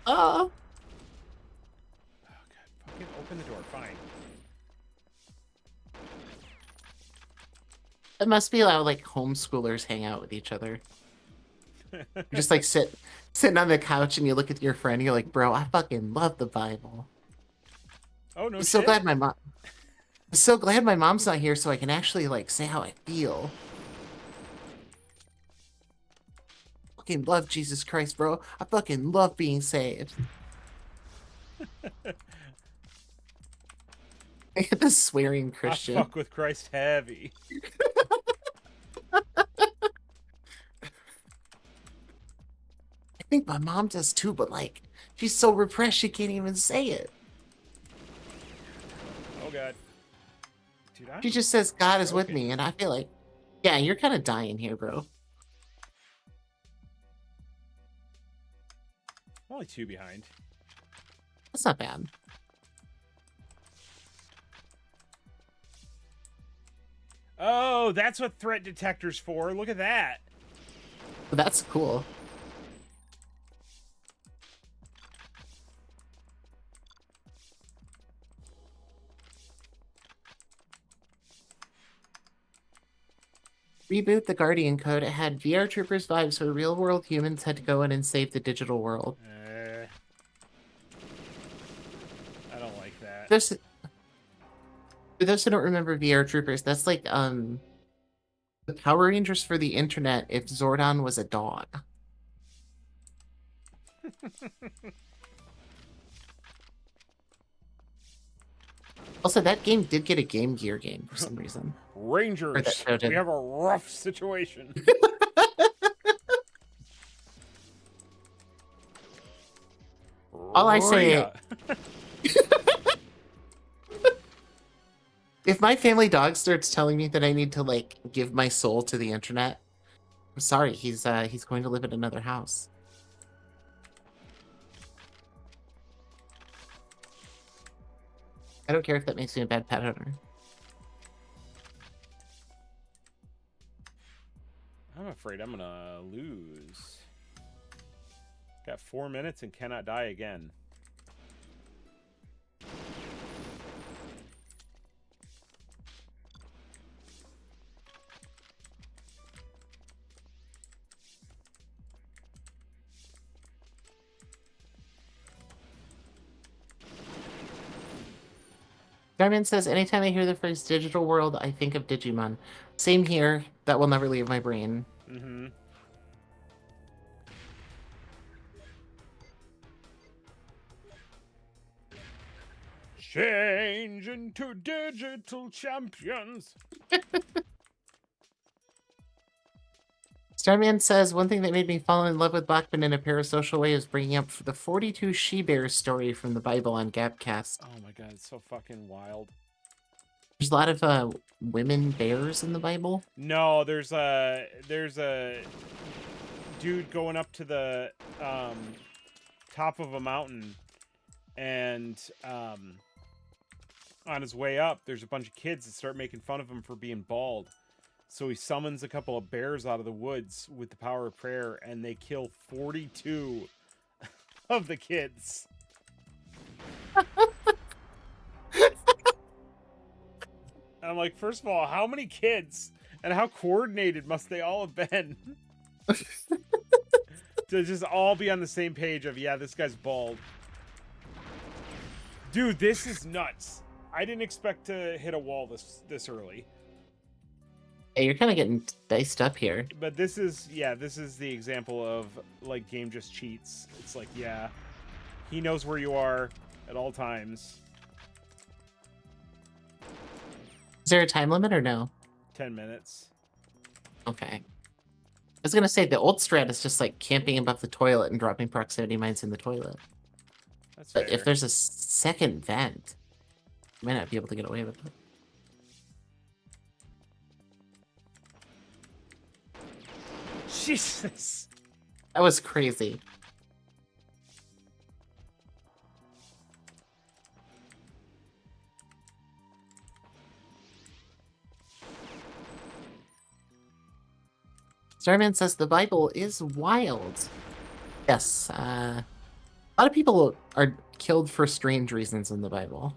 Speaker 2: Oh.
Speaker 1: Oh, God. Fucking open the door, fine.
Speaker 2: It must be how, like, homeschoolers hang out with each other. You just, like, sitting on the couch and you look at your friend and you're like, bro, I fucking love the Bible.
Speaker 1: Oh, no
Speaker 2: I'm
Speaker 1: shit.
Speaker 2: so glad my mom's not here so I can actually, like, say how I feel. Fucking love Jesus Christ, bro. I fucking love being saved. The swearing Christian.
Speaker 1: I fuck with Christ heavy.
Speaker 2: I think my mom does too, but like, she's so repressed she can't even say it.
Speaker 1: Oh God. Dude,
Speaker 2: She just says God is with me, and I feel like, yeah, you're kind of dying here, bro.
Speaker 1: Only 2 behind.
Speaker 2: That's not bad.
Speaker 1: Oh, that's what threat detector's for. Look at that.
Speaker 2: That's cool. Reboot the Guardian Code. It had VR Troopers vibes where real-world humans had to go in and save the digital world.
Speaker 1: I don't like that.
Speaker 2: For those who don't remember VR Troopers, that's like the Power Rangers for the internet if Zordon was a dog. Also, that game did get a Game Gear game for some reason.
Speaker 1: Rangers, we have a rough situation.
Speaker 2: All I say... If my family dog starts telling me that I need to, like, give my soul to the internet, I'm sorry, he's going to live in another house. I don't care if that makes me a bad pet owner.
Speaker 1: I'm afraid I'm gonna lose. Got 4 minutes and cannot die again.
Speaker 2: Garmin says, anytime I hear the phrase digital world, I think of Digimon. Same here. That will never leave my brain.
Speaker 1: Mm-hmm. Change into digital champions.
Speaker 2: Starman says, one thing that made me fall in love with Bachman in a parasocial way is bringing up the 42 she-bears story from the Bible on Gapcast.
Speaker 1: Oh my God, it's so fucking wild.
Speaker 2: There's a lot of women bears in the Bible.
Speaker 1: No, there's a dude going up to the top of a mountain, and On his way up, there's a bunch of kids that start making fun of him for being bald. So he summons a couple of bears out of the woods with the power of prayer, and they kill 42 of the kids. And I'm like, first of all, how many kids and how coordinated must they all have been to just all be on the same page of, yeah, this guy's bald. Dude, this is nuts. I didn't expect to hit a wall this early.
Speaker 2: Hey, you're kind of getting diced up here.
Speaker 1: But this is the example of, like, game just cheats. It's like, yeah, he knows where you are at all times.
Speaker 2: Is there a time limit or no?
Speaker 1: 10 minutes.
Speaker 2: Okay. I was gonna say the old strat is just like camping above the toilet and dropping proximity mines in the toilet.
Speaker 1: That's
Speaker 2: But
Speaker 1: fair.
Speaker 2: if there's a second vent, you might not be able to get away with it.
Speaker 1: Jesus.
Speaker 2: That was crazy. Starman says the Bible is wild. Yes, a lot of people are killed for strange reasons in the Bible.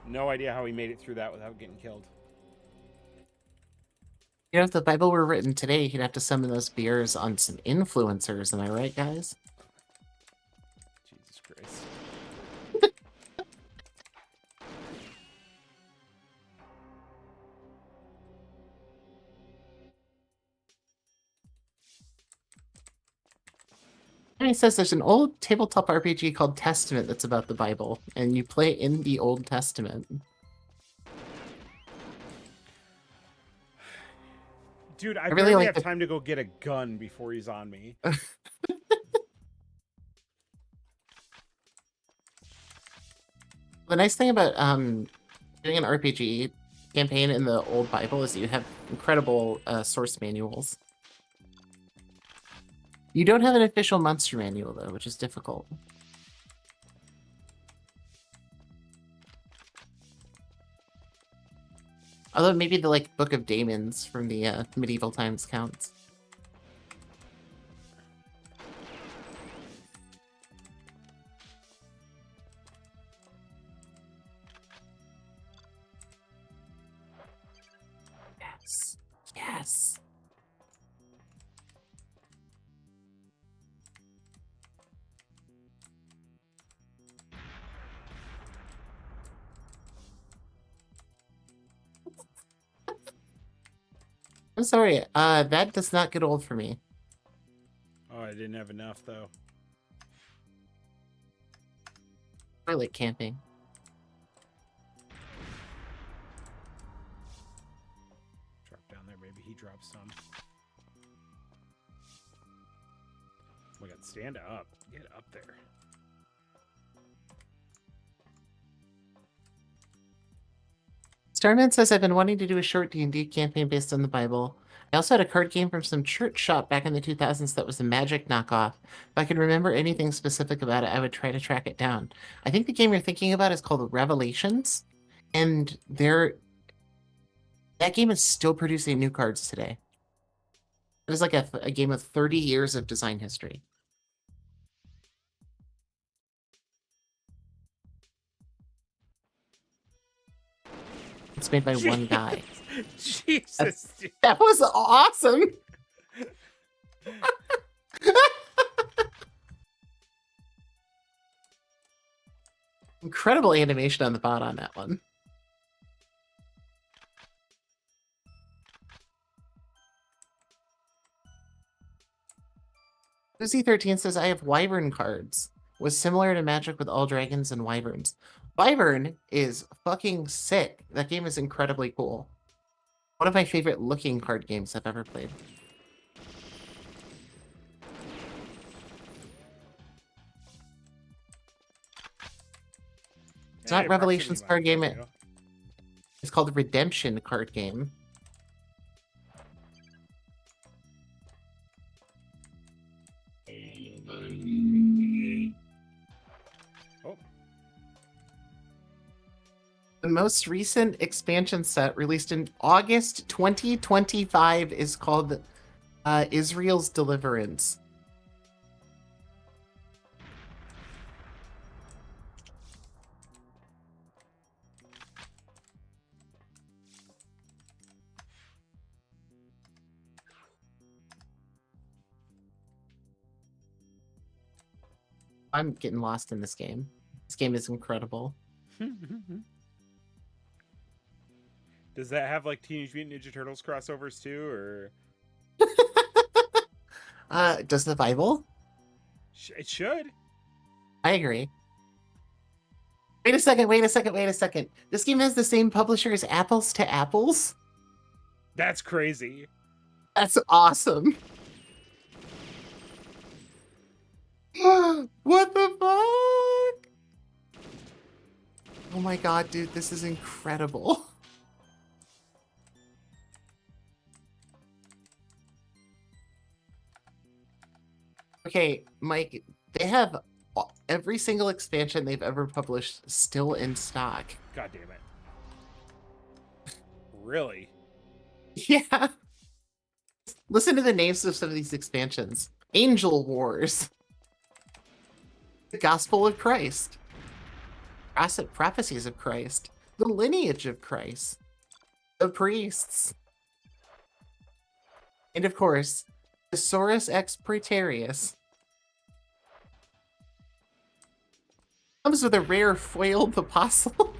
Speaker 1: No idea how he made it through that without getting killed.
Speaker 2: You know, if the Bible were written today, he'd have to summon those beers on some influencers. Am I right, guys?
Speaker 1: Jesus Christ.
Speaker 2: And he says there's an old tabletop RPG called Testament that's about the Bible, and you play in the Old Testament.
Speaker 1: Dude, I
Speaker 2: really
Speaker 1: barely
Speaker 2: like
Speaker 1: have
Speaker 2: the-
Speaker 1: time to go get a gun before he's on me.
Speaker 2: The nice thing about doing an RPG campaign in the old Bible is you have incredible source manuals. You don't have an official monster manual, though, which is difficult. Although maybe the, like, Book of Daemons from the medieval times counts. Yes. Yes. I'm sorry, that does not get old for me.
Speaker 1: Oh, I didn't have enough, though.
Speaker 2: I like camping.
Speaker 1: Drop down there, maybe he drops some. Oh my god, stand up. Get up there.
Speaker 2: Starman says, I've been wanting to do a short D&D campaign based on the Bible. I also had a card game from some church shop back in the 2000s that was a Magic knockoff. If I could remember anything specific about it, I would try to track it down. I think the game you're thinking about is called Revelations, and that game is still producing new cards today. It is like a game with 30 years of design history. It's made by one guy.
Speaker 1: Jesus, dude.
Speaker 2: That was awesome! Incredible animation on the bot on that one. Lucy13 says, I have Wyvern cards. Was similar to Magic with all dragons and wyverns. Wyvern is fucking sick. That game is incredibly cool. One of my favorite looking card games I've ever played. It's not
Speaker 1: proximity
Speaker 2: Revelations card
Speaker 1: mines,
Speaker 2: game.
Speaker 1: there we go.
Speaker 2: It's called the Redemption card game.
Speaker 1: Oh,
Speaker 2: The most recent expansion set released in August 2025 is called Israel's Deliverance. I'm getting lost in this game. This game is incredible.
Speaker 1: does that have like Teenage Mutant Ninja Turtles crossovers too, or
Speaker 2: Does the Bible?
Speaker 1: it should?
Speaker 2: I agree. Wait a second, wait a second, wait a second. This game has the same publisher as Apples to Apples?
Speaker 1: That's crazy.
Speaker 2: That's awesome. What the fuck? Oh my god, dude, this is incredible. Okay, Mike, they have every single expansion they've ever published still in stock.
Speaker 1: God damn it. Really?
Speaker 2: Yeah. Listen to the names of some of these expansions. Angel Wars. The Gospel of Christ. Prophecies of Christ. The Lineage of Christ. The Priests. And of course, Thesaurus Ex Praetorius. Comes with a rare foiled apostle.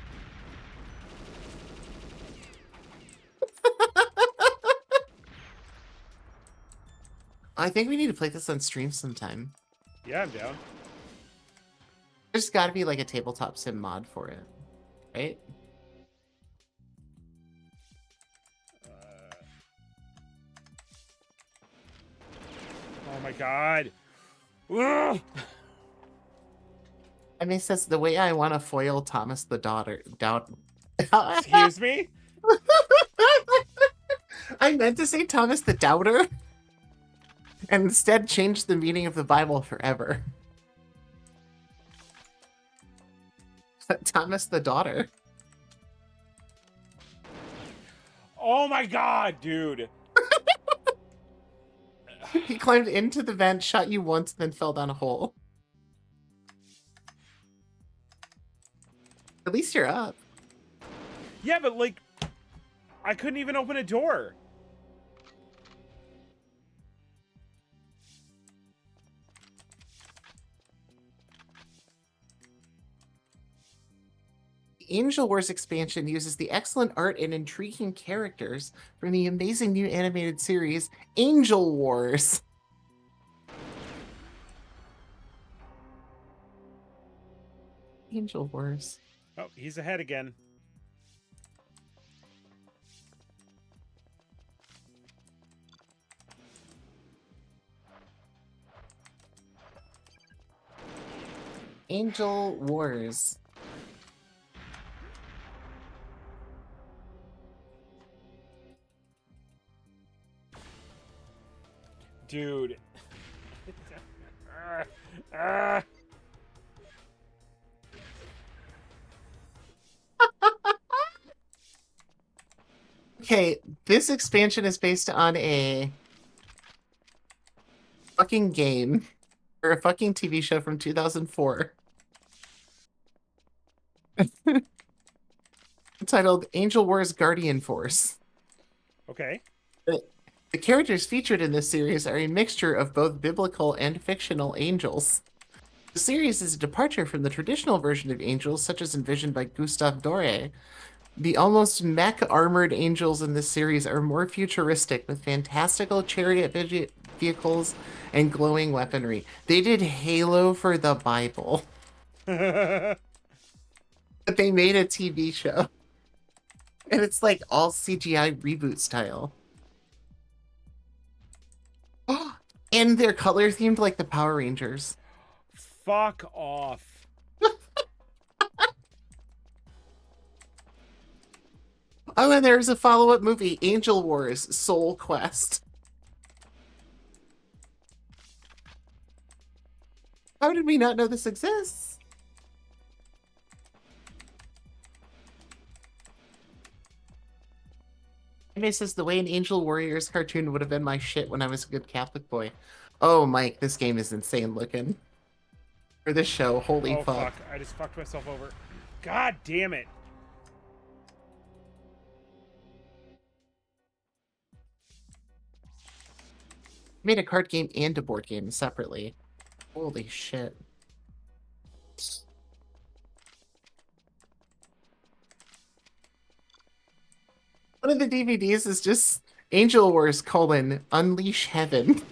Speaker 2: I think we need to play this on stream sometime.
Speaker 1: Yeah, I'm down.
Speaker 2: There's got to be like a tabletop sim mod for it, right?
Speaker 1: Oh my god. Ugh!
Speaker 2: I mean, it says the way I want to foil Thomas the Doubter.
Speaker 1: Excuse me?
Speaker 2: I meant to say Thomas the Doubter, and instead changed the meaning of the Bible forever. Thomas the Daughter.
Speaker 1: Oh my god, dude.
Speaker 2: He climbed into the vent, shot you once, then fell down a hole. At least you're up.
Speaker 1: Yeah, but like, I couldn't even open a door.
Speaker 2: The Angel Wars expansion uses the excellent art and intriguing characters from the amazing new animated series Angel Wars. Angel Wars.
Speaker 1: Oh, he's ahead again.
Speaker 2: Angel Wars.
Speaker 1: Dude. Ah.
Speaker 2: Okay, this expansion is based on a fucking game or a fucking TV show from 2004 titled Angel Wars Guardian Force.
Speaker 1: Okay.
Speaker 2: The characters featured in this series are a mixture of both biblical and fictional angels. The series is a departure from the traditional version of angels, such as envisioned by Gustave Doré. The almost mech-armored angels in this series are more futuristic, with fantastical chariot vehicles and glowing weaponry. They did Halo for the Bible. But they made a TV show. And it's like all CGI reboot style. And they're color themed like the Power Rangers.
Speaker 1: Fuck off.
Speaker 2: Oh, and there's a follow-up movie, Angel Wars: Soul Quest. How did we not know this exists? Anime says the way an Angel Warriors cartoon would have been my shit when I was a good Catholic boy. Oh, Mike, this game is insane looking. For this show, holy
Speaker 1: Oh,
Speaker 2: fuck.
Speaker 1: fuck. I just fucked myself over. God damn it.
Speaker 2: Made a card game and a board game separately. Holy shit. One of the DVDs is just Angel Wars: Unleash Heaven.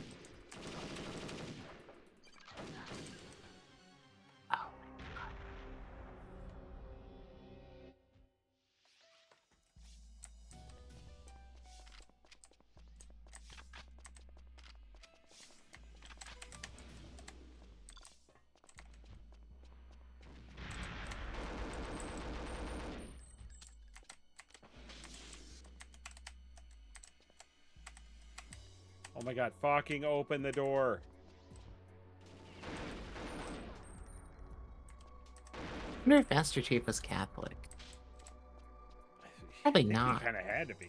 Speaker 1: Oh my god, fucking open the door.
Speaker 2: I wonder if Master Chief was Catholic. Probably not.
Speaker 1: He kind of had to be.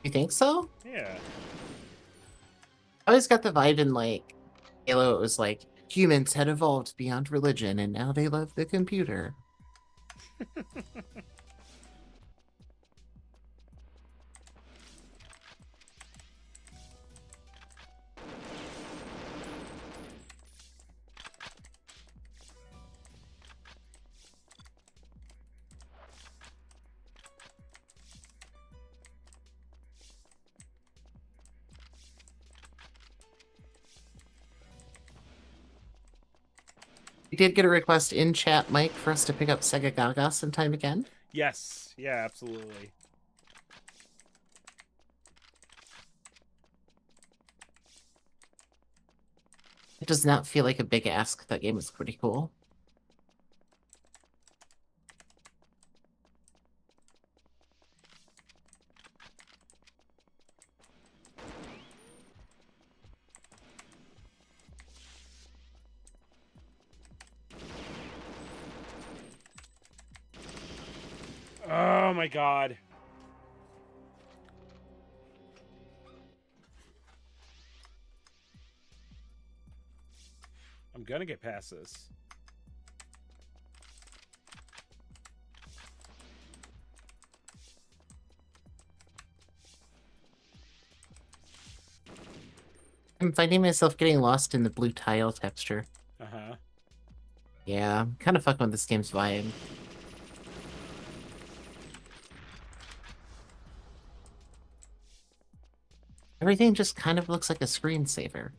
Speaker 2: You think so?
Speaker 1: Yeah.
Speaker 2: I always got the vibe in, like, Halo, it was like, humans had evolved beyond religion, and now they love the computer. We did get a request in chat, Mike, for us to pick up Sega Gaga sometime again.
Speaker 1: Yes. Yeah, absolutely.
Speaker 2: It does not feel like a big ask. That game was pretty cool.
Speaker 1: Oh my god. I'm gonna get past this.
Speaker 2: I'm finding myself getting lost in the blue tile texture.
Speaker 1: Uh-huh.
Speaker 2: Yeah, I'm kind of fucking with this game's vibe. Everything just kind of looks like a screensaver.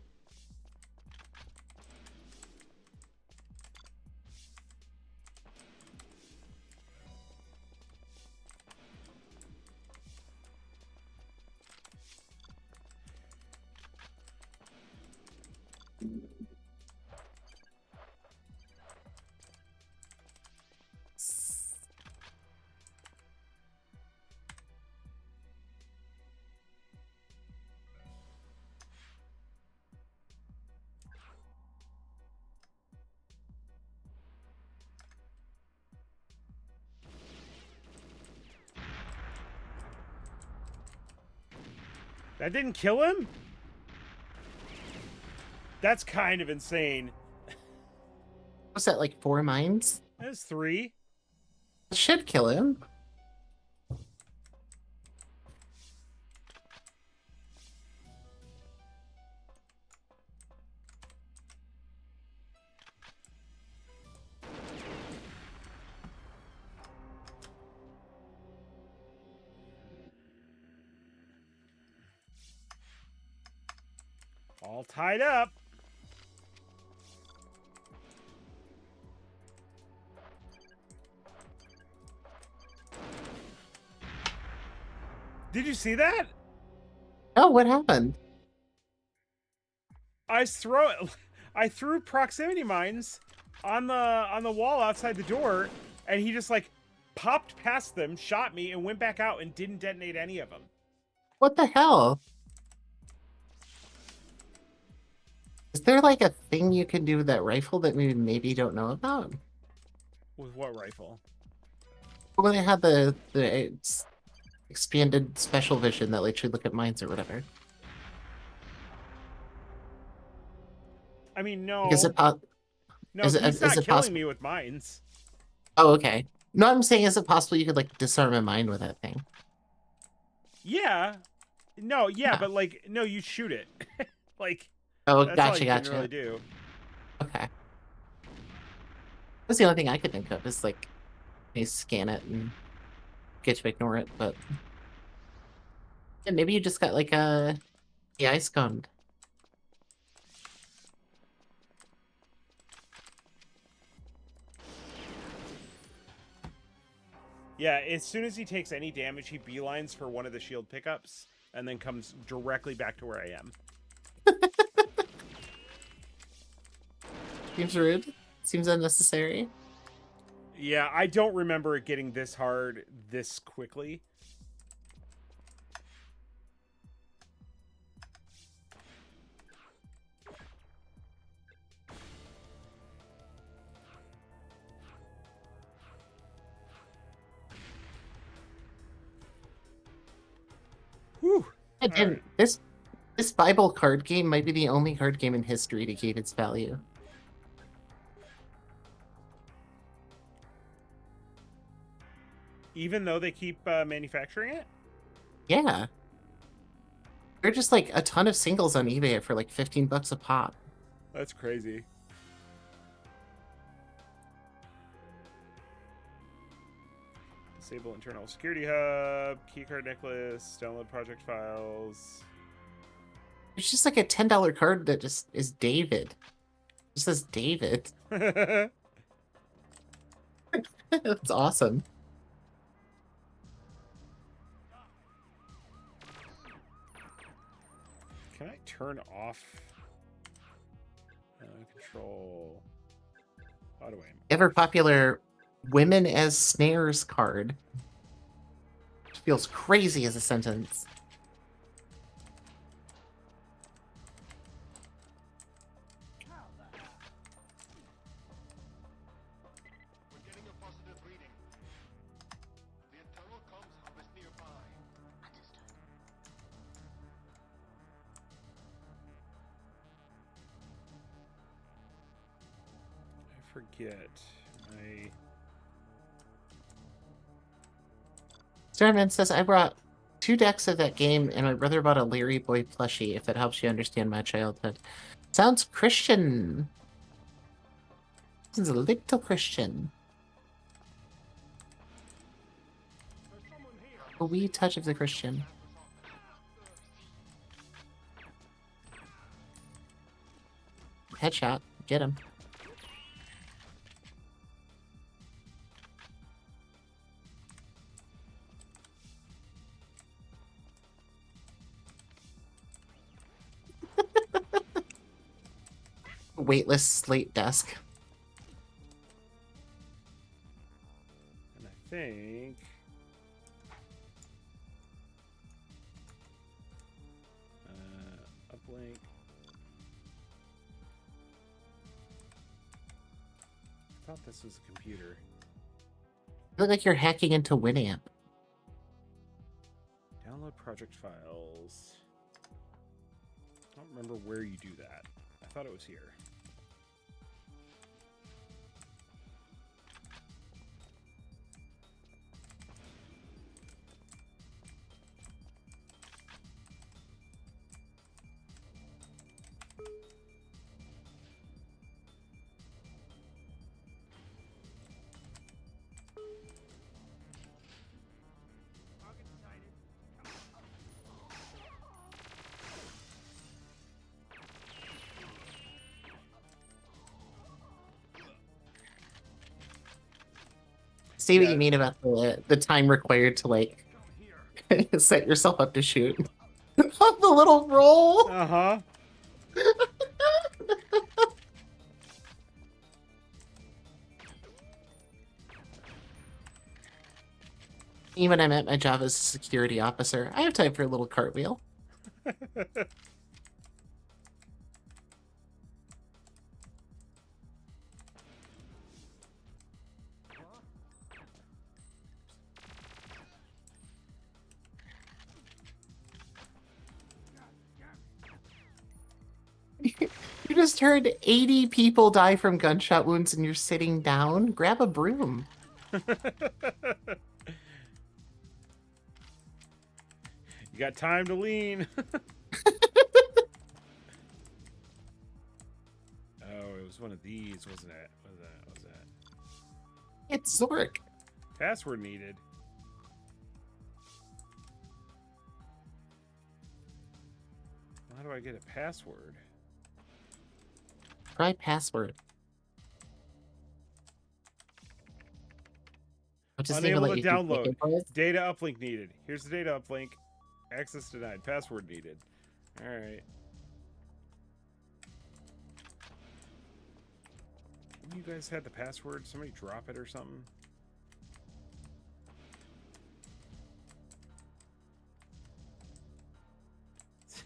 Speaker 1: That didn't kill him? That's kind of insane.
Speaker 2: Was that like 4 mines?
Speaker 1: That's 3.
Speaker 2: It should kill him.
Speaker 1: All tied up. Did you see that?
Speaker 2: Oh, what happened?
Speaker 1: I threw proximity mines on the wall outside the door, and he just like popped past them, shot me, and went back out and didn't detonate any of them.
Speaker 2: What the hell? Is there like a thing you can do with that rifle that we maybe you don't know about?
Speaker 1: With what rifle?
Speaker 2: When they had the expanded special vision that lets you look at mines or whatever.
Speaker 1: I mean, no.
Speaker 2: Is it
Speaker 1: No,
Speaker 2: is
Speaker 1: he's not
Speaker 2: it
Speaker 1: killing
Speaker 2: possible?
Speaker 1: me with mines.
Speaker 2: Oh, okay. No, I'm saying, is it possible you could like disarm a mine with that thing?
Speaker 1: Yeah. No, yeah,
Speaker 2: Yeah.
Speaker 1: but like, no, you shoot it. Like,
Speaker 2: Oh,
Speaker 1: that's all
Speaker 2: gotcha,
Speaker 1: you can
Speaker 2: gotcha.
Speaker 1: really do.
Speaker 2: Okay. That's the only thing I could think of is like, they scan it and get to ignore it, but yeah, maybe you just got like a AI scummed.
Speaker 1: Yeah, as soon as he takes any damage, he beelines for one of the shield pickups and then comes directly back to where I am.
Speaker 2: Seems rude. Seems unnecessary.
Speaker 1: Yeah, I don't remember it getting this hard this quickly. Whew.
Speaker 2: And
Speaker 1: Right.
Speaker 2: this Bible card game might be the only card game in history to keep its value.
Speaker 1: Even though they keep manufacturing it?
Speaker 2: Yeah. They're just like a ton of singles on eBay for like $15 a pop.
Speaker 1: That's crazy. Disable internal security hub, keycard necklace, download project files.
Speaker 2: It's just like a $10 card that just is David. It just says David. That's awesome.
Speaker 1: Can I turn off control? How do I?
Speaker 2: Ever popular women as snares card. Which feels crazy as a sentence.
Speaker 1: Forget my.
Speaker 2: Starman says, I brought 2 decks of that game, and my brother bought a Larry Boy plushie, if it helps you understand my childhood. Sounds Christian. Sounds a little Christian. A wee touch of the Christian. Headshot. Get him. Weightless slate desk.
Speaker 1: And I think. Uplink. I thought this was a computer.
Speaker 2: You look like you're hacking into Winamp.
Speaker 1: Download project files. I don't remember where you do that. I thought it was here.
Speaker 2: See what
Speaker 1: Yeah.
Speaker 2: you mean about the time required to, like, set yourself up to shoot. The little roll!
Speaker 1: Uh-huh.
Speaker 2: Even I'm at my job as a security officer, I have time for a little cartwheel. You just heard 80 people die from gunshot wounds and you're sitting down? Grab a broom.
Speaker 1: You got time to lean. Oh, it was one of these, wasn't it? What was that?
Speaker 2: It's Zork.
Speaker 1: Password needed. How do I get a password?
Speaker 2: Try password. What does
Speaker 1: Unable to
Speaker 2: let you do
Speaker 1: download.
Speaker 2: quick
Speaker 1: Data uplink needed. Here's the data uplink. Access denied. Password needed. Alright. You guys had the password? Somebody drop it or something?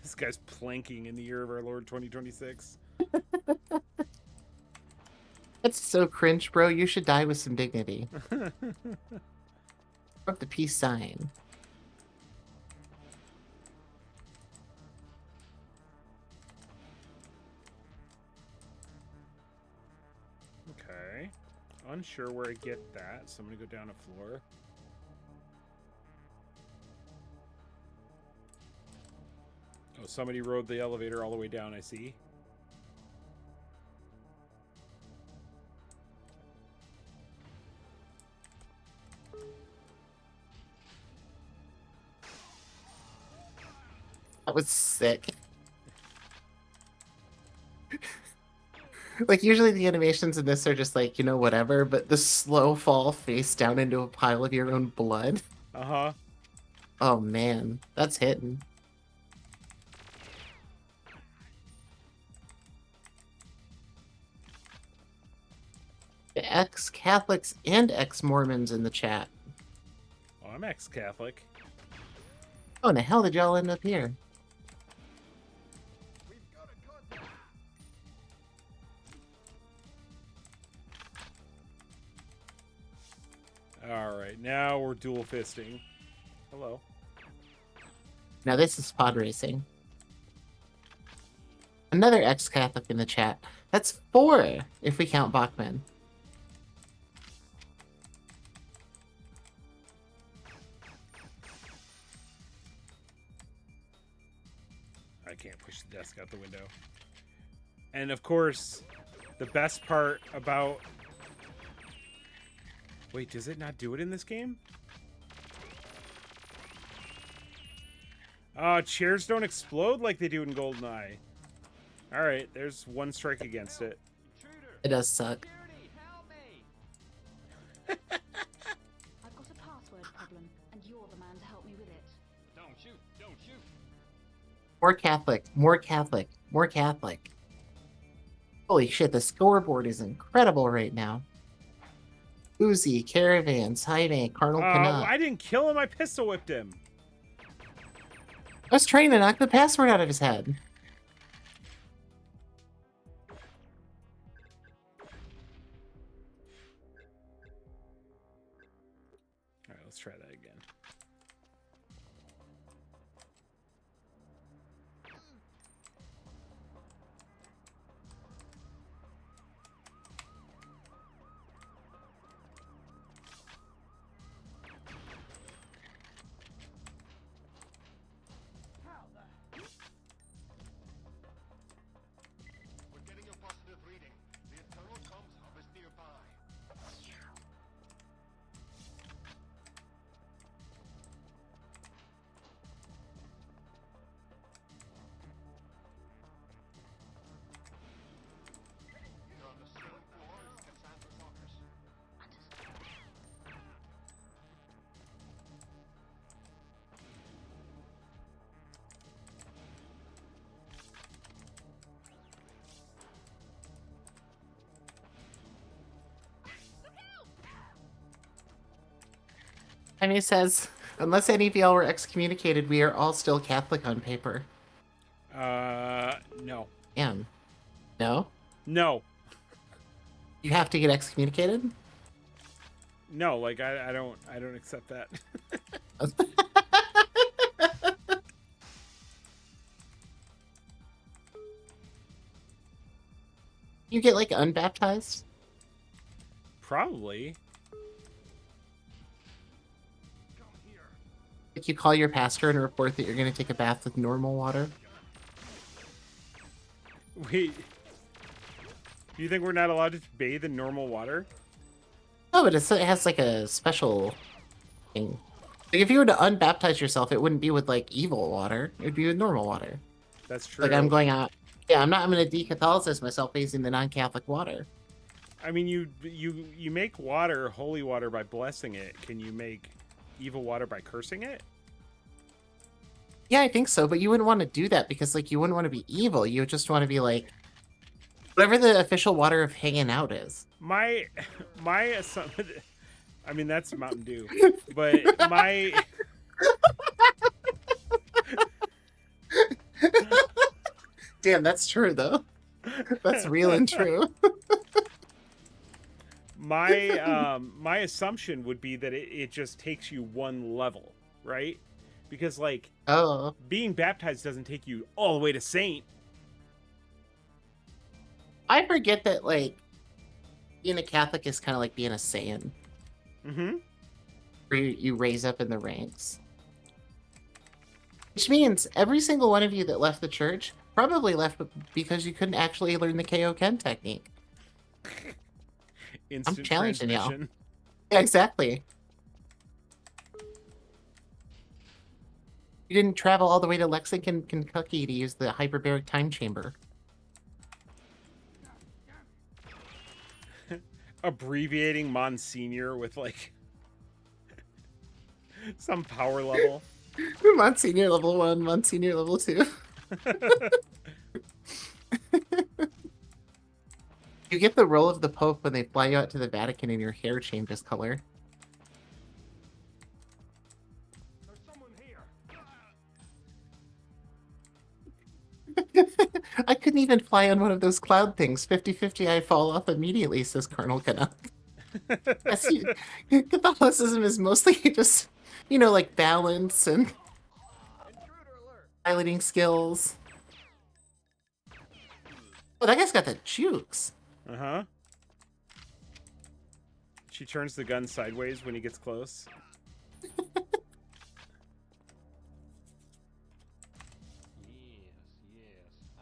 Speaker 1: This guy's planking in the year of our Lord 2026.
Speaker 2: That's so cringe, bro. You should die with some dignity. Up the peace sign.
Speaker 1: Okay. Unsure where I get that, so I'm gonna go down a floor. Oh, somebody rode the elevator all the way down, I see.
Speaker 2: That was sick. Like, usually the animations in this are just like, you know, whatever, but the slow fall face down into a pile of your own blood.
Speaker 1: Uh-huh.
Speaker 2: Oh, man. That's hitting. Ex-Catholics and ex-Mormons in the chat.
Speaker 1: Oh, I'm ex-Catholic.
Speaker 2: Oh, and the hell did y'all end up here?
Speaker 1: Alright, now we're dual fisting. Hello.
Speaker 2: Now this is pod racing. Another ex-Catholic in the chat. That's 4 if we count Bachman.
Speaker 1: I can't push the desk out the window. And of course, the best part about... Wait, does it not do it in this game? Chairs don't explode like they do in GoldenEye. Alright, there's one strike against it.
Speaker 2: It does suck.
Speaker 3: I've got a password problem, and you're the man to help me with it.
Speaker 4: Don't shoot! Don't shoot!
Speaker 2: More Catholic, more Catholic, more Catholic. Holy shit, the scoreboard is incredible right now. Uzi, Caravans, Highway, Cardinal Canut.
Speaker 1: I didn't kill him, I pistol whipped him.
Speaker 2: I was trying to knock the password out of his head.
Speaker 1: Alright, let's try that again.
Speaker 2: Jaime says, unless any of y'all were excommunicated, we are all still Catholic on paper.
Speaker 1: No.
Speaker 2: Damn. No?
Speaker 1: No.
Speaker 2: You have to get excommunicated?
Speaker 1: No, like I don't accept that.
Speaker 2: You get, like, unbaptized?
Speaker 1: Probably.
Speaker 2: Like, you call your pastor and report that you're going to take a bath with normal water?
Speaker 1: Wait. Do you think we're not allowed to bathe in normal water?
Speaker 2: No, but it has, like, a special thing. Like, if you were to unbaptize yourself, it wouldn't be with, like, evil water. It would be with normal water.
Speaker 1: That's true.
Speaker 2: Like, I'm going out... Yeah, I'm going to de-Catholicize myself by using the non-Catholic water.
Speaker 1: I mean, you make water holy water by blessing it. Can you make evil water by cursing it?
Speaker 2: Yeah, I think so, but you wouldn't want to do that because, like, you wouldn't want to be evil. You would just want to be, like, whatever the official water of hanging out is.
Speaker 1: My assumption... I mean, that's Mountain Dew. But my...
Speaker 2: Damn, that's true, though. That's real and true.
Speaker 1: My assumption would be that it just takes you one level, right? Because, like,
Speaker 2: Oh.
Speaker 1: being baptized doesn't take you all the way to saint.
Speaker 2: I forget that, like, being a Catholic is kind of like being a Saiyan.
Speaker 1: Mm-hmm.
Speaker 2: Where you raise up in the ranks. Which means every single one of you that left the church probably left because you couldn't actually learn the Kaioken technique.
Speaker 1: Instant
Speaker 2: I'm challenging y'all.
Speaker 1: transmission.
Speaker 2: Yeah, exactly. You didn't travel all the way to Lexington, Kentucky to use the hyperbaric time chamber.
Speaker 1: Abbreviating Monsignor with, like, some power level.
Speaker 2: Monsignor level 1, Monsignor level 2. You get the role of the Pope when they fly you out to the Vatican and your hair changes color.
Speaker 4: There's someone here.
Speaker 2: I couldn't even fly on one of those cloud things. 50-50, I fall off immediately, says Colonel Canuck. Catholicism is mostly just, you know, like balance and piloting skills. Oh, that guy's got the jukes.
Speaker 1: Uh-huh. She turns the gun sideways when he gets close.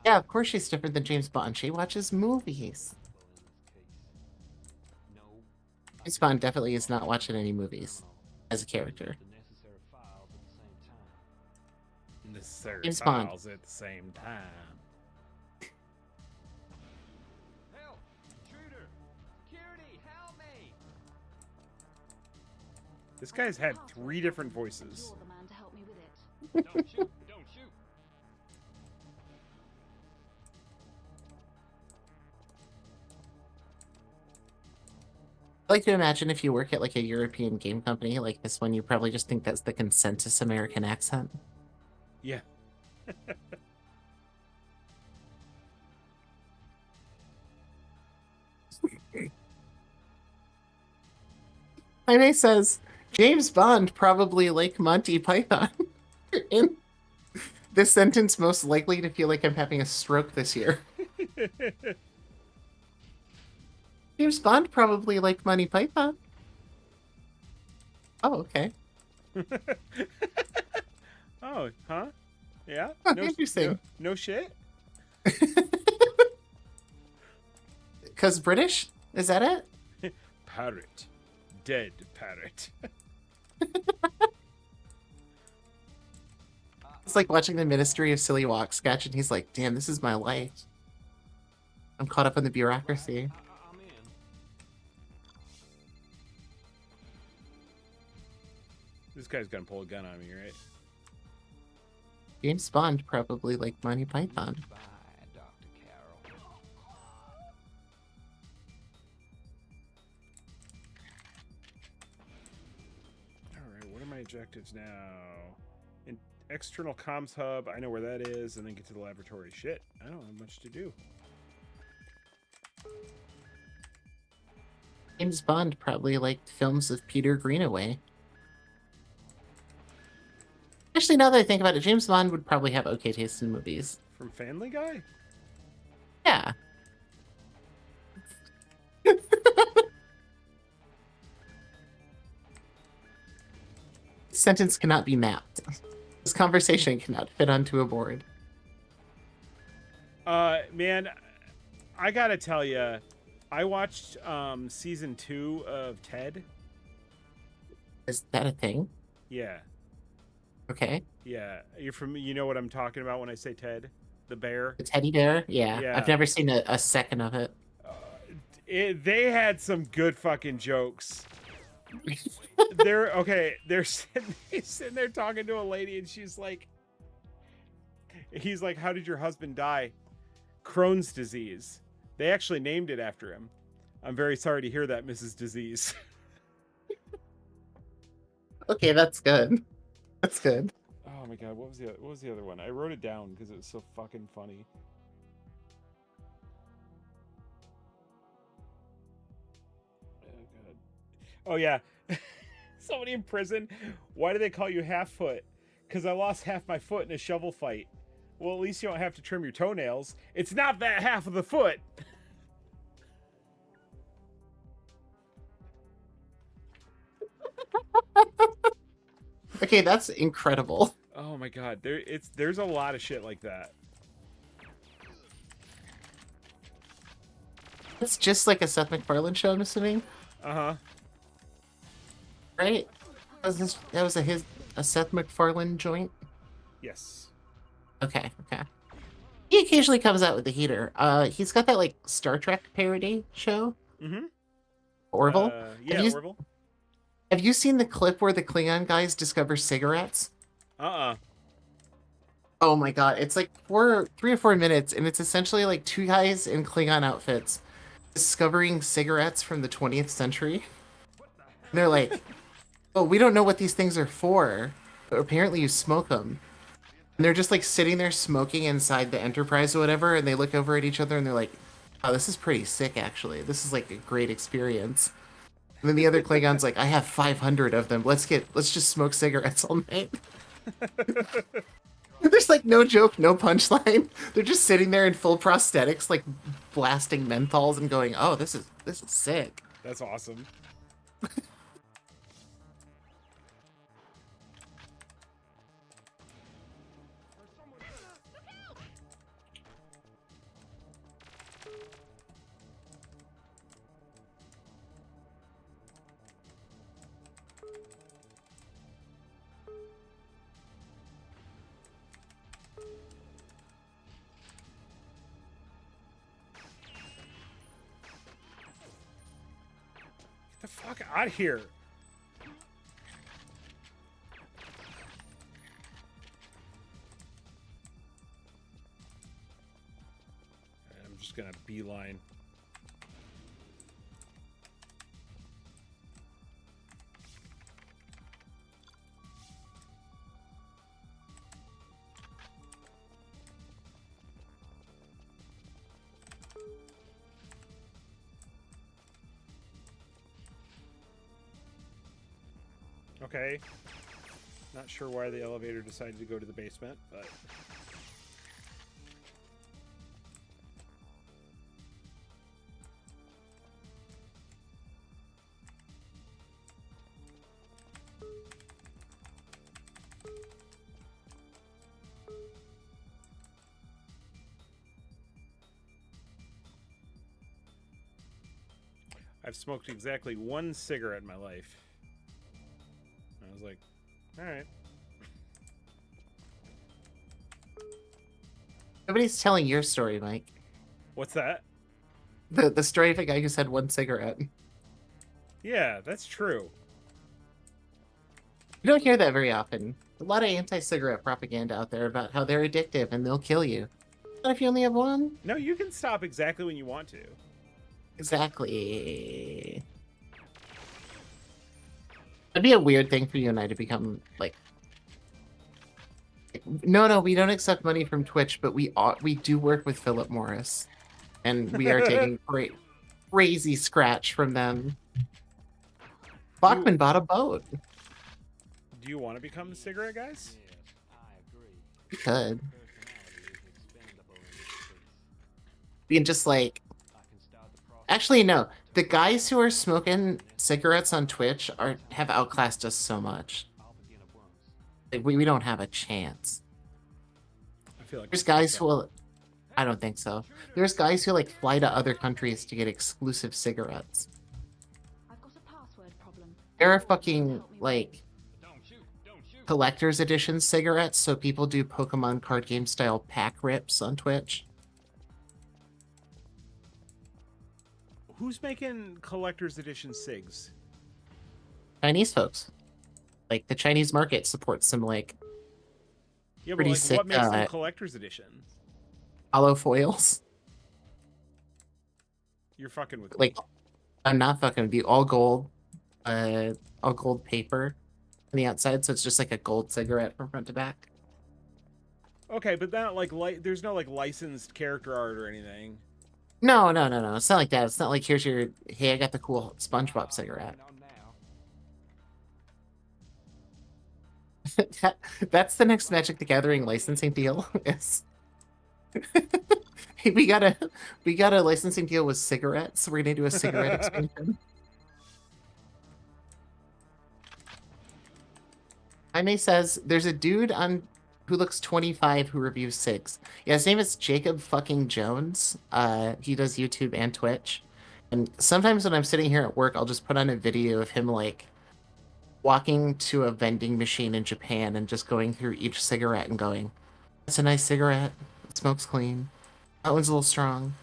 Speaker 2: Yeah, of course she's different than James Bond. She watches movies. James Bond definitely is not watching any movies as a character.
Speaker 1: Necessary
Speaker 2: James Bond.
Speaker 1: files at the same time.
Speaker 4: Help! Intruder! Security, help me!
Speaker 1: This guy's had 3 different voices.
Speaker 3: You're the man to help me with it.
Speaker 4: Don't shoot! Don't shoot!
Speaker 2: I like to imagine if you work at like a European game company like this one, you probably just think that's the consensus American accent.
Speaker 1: Yeah.
Speaker 2: Jaime says, James Bond probably like Monty Python. In this sentence, most likely to feel like I'm having a stroke this year. James Bond probably like Monty Python. Oh, okay.
Speaker 1: Oh, huh? Yeah?
Speaker 2: Oh, interesting.
Speaker 1: No shit?
Speaker 2: Because British? Is that it?
Speaker 1: Parrot. Dead parrot.
Speaker 2: It's like watching the Ministry of Silly Walk sketch, and he's like, damn, this is my life. I'm caught up in the bureaucracy.
Speaker 4: I'm in.
Speaker 1: This guy's gonna pull a gun on me, right?
Speaker 2: James Bond probably like Monty Python.
Speaker 4: Bye, Dr. Carroll.
Speaker 1: objectives now. External comms hub. I know where that is, and then get to the laboratory. Shit, I don't have much to do.
Speaker 2: James Bond probably liked films of Peter Greenaway. Actually, now that I think about it, James Bond would probably have okay taste in movies.
Speaker 1: From Family Guy?
Speaker 2: Yeah. Sentence cannot be mapped. This conversation cannot fit onto a board.
Speaker 1: Man, I gotta tell you, I watched season 2 of Ted.
Speaker 2: Is that a thing?
Speaker 1: Yeah.
Speaker 2: Okay.
Speaker 1: Yeah. You know what I'm talking about when I say Ted? The bear?
Speaker 2: The teddy bear? Yeah.
Speaker 1: Yeah.
Speaker 2: I've never seen a second of it.
Speaker 1: They had some good fucking jokes. They're sitting there talking to a lady, and he's like, how did your husband die? Crohn's disease. They actually named it after him. I'm very sorry to hear that, Mrs. Disease.
Speaker 2: Okay, that's good. That's good.
Speaker 1: Oh my god, what was the other one? I wrote it down because it was so fucking funny. Oh god. Oh yeah. Somebody in prison. Why do they call you half foot? Because I lost half my foot in a shovel fight. Well, at least you don't have to trim your toenails. It's not that half of the foot.
Speaker 2: Okay, that's incredible.
Speaker 1: Oh my god, there's a lot of shit like that.
Speaker 2: It's just like a Seth MacFarlane show, I'm assuming,
Speaker 1: Uh-huh.
Speaker 2: right? That was a Seth MacFarlane joint?
Speaker 1: Yes.
Speaker 2: Okay. He occasionally comes out with the heater. He's got that like Star Trek parody show.
Speaker 1: Mm-hmm.
Speaker 2: Orville.
Speaker 1: Yeah, Orville.
Speaker 2: Have you seen the clip where the Klingon guys discover cigarettes?
Speaker 1: Uh-uh.
Speaker 2: Oh my god, it's like 3 or 4 minutes, and it's essentially like two guys in Klingon outfits discovering cigarettes from the 20th century. And they're like, oh, we don't know what these things are for, but apparently you smoke them. And they're just like sitting there smoking inside the Enterprise or whatever, and they look over at each other and they're like, oh, this is pretty sick, actually. This is like a great experience. And then the other Klingon's like, I have 500 of them. Let's just smoke cigarettes all night. There's like no joke, no punchline. They're just sitting there in full prosthetics, like blasting menthols and going, oh, this is sick.
Speaker 1: That's awesome. Get the fuck out of here. I'm just gonna beeline. Okay. Not sure why the elevator decided to go to the basement, but... I've smoked exactly 1 cigarette in my life. I was like, alright.
Speaker 2: Nobody's telling your story, Mike.
Speaker 1: What's that?
Speaker 2: The story of a guy who's had 1 cigarette.
Speaker 1: Yeah, that's true.
Speaker 2: You don't hear that very often. A lot of anti-cigarette propaganda out there about how they're addictive and they'll kill you. Not if you only have 1.
Speaker 1: No, you can stop exactly when you want to.
Speaker 2: Exactly. It'd be a weird thing for you and I to become like. No, we don't accept money from Twitch, but we do work with Philip Morris, and we are taking crazy scratch from them. Bachman bought a boat.
Speaker 1: Do you want to become cigarette guys?
Speaker 4: Yes, I agree.
Speaker 2: We could.
Speaker 4: Personality is expendable in this case.
Speaker 2: We can just like.
Speaker 4: I can start the process.
Speaker 2: Actually, no. The guys who are smoking cigarettes on Twitch have outclassed us so much.
Speaker 4: I'll begin at once.
Speaker 2: Like, we don't have a chance.
Speaker 1: I feel like
Speaker 2: There's guys who will. I don't think so. There's guys who like fly to other countries to get exclusive cigarettes.
Speaker 3: I've got a password problem.
Speaker 2: There are
Speaker 3: You're the man to
Speaker 2: fucking
Speaker 3: help me with
Speaker 2: like
Speaker 3: this.
Speaker 4: Don't shoot! Don't shoot!
Speaker 2: collector's edition cigarettes, so people do Pokemon card game style pack rips on Twitch.
Speaker 1: Who's making collector's edition cigs?
Speaker 2: Chinese folks. Like the Chinese market supports some like
Speaker 1: Yeah, but
Speaker 2: Pretty
Speaker 1: like,
Speaker 2: sick,
Speaker 1: what makes them collector's edition?
Speaker 2: hollow foils.
Speaker 1: You're fucking with me.
Speaker 2: Like I'm not fucking with you. All gold paper on the outside, so it's just like a gold cigarette from front to back.
Speaker 1: Okay, but not like there's no like licensed character art or anything.
Speaker 2: No. It's not like that. It's not like here's your hey, I got the cool SpongeBob cigarette.
Speaker 4: On now.
Speaker 2: That's the next Magic the Gathering licensing deal. Is hey, we got a licensing deal with cigarettes. We're gonna do a cigarette expansion. Jaime says there's a dude on who looks 25 who reviews cigs. Yeah, his name is Jacob fucking Jones. He does YouTube and Twitch. And sometimes when I'm sitting here at work, I'll just put on a video of him like walking to a vending machine in Japan and just going through each cigarette and going, "That's a nice cigarette. It smokes clean. That one's a little strong."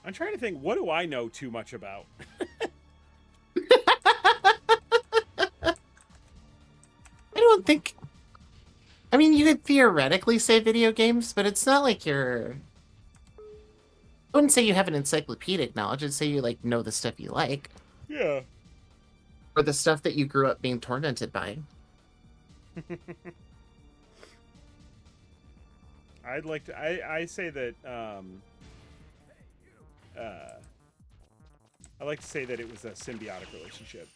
Speaker 1: I'm trying to think, what do I know too much about?
Speaker 2: I don't think. I mean, you could theoretically say video games, but it's not like you're. I wouldn't say you have an encyclopedic knowledge. I'd say you like know the stuff you like,
Speaker 1: Yeah.
Speaker 2: or the stuff that you grew up being tormented by.
Speaker 1: I'd like to. I say that. I like to say that it was a symbiotic relationship.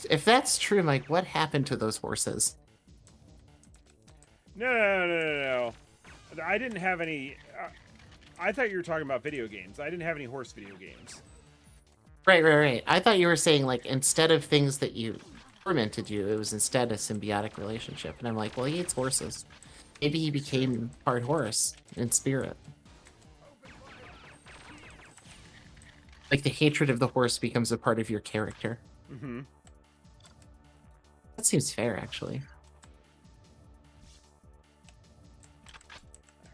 Speaker 2: If that's true, Mike, what happened to those horses?
Speaker 1: No. I didn't have any. I thought you were talking about video games. I didn't have any horse video games.
Speaker 2: Right. I thought you were saying like instead of things that you tormented you, it was instead a symbiotic relationship. And I'm like, well, he eats horses. Maybe he became part horse in spirit. Like the hatred of the horse becomes a part of your character.
Speaker 1: Mm-hmm.
Speaker 2: That seems fair, actually.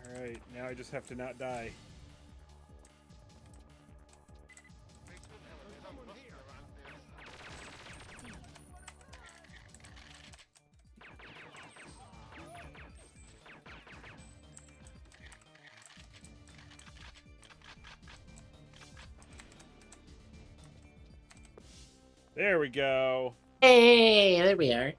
Speaker 1: All right, now I just have to not die. There we go.
Speaker 2: Hey, there we are.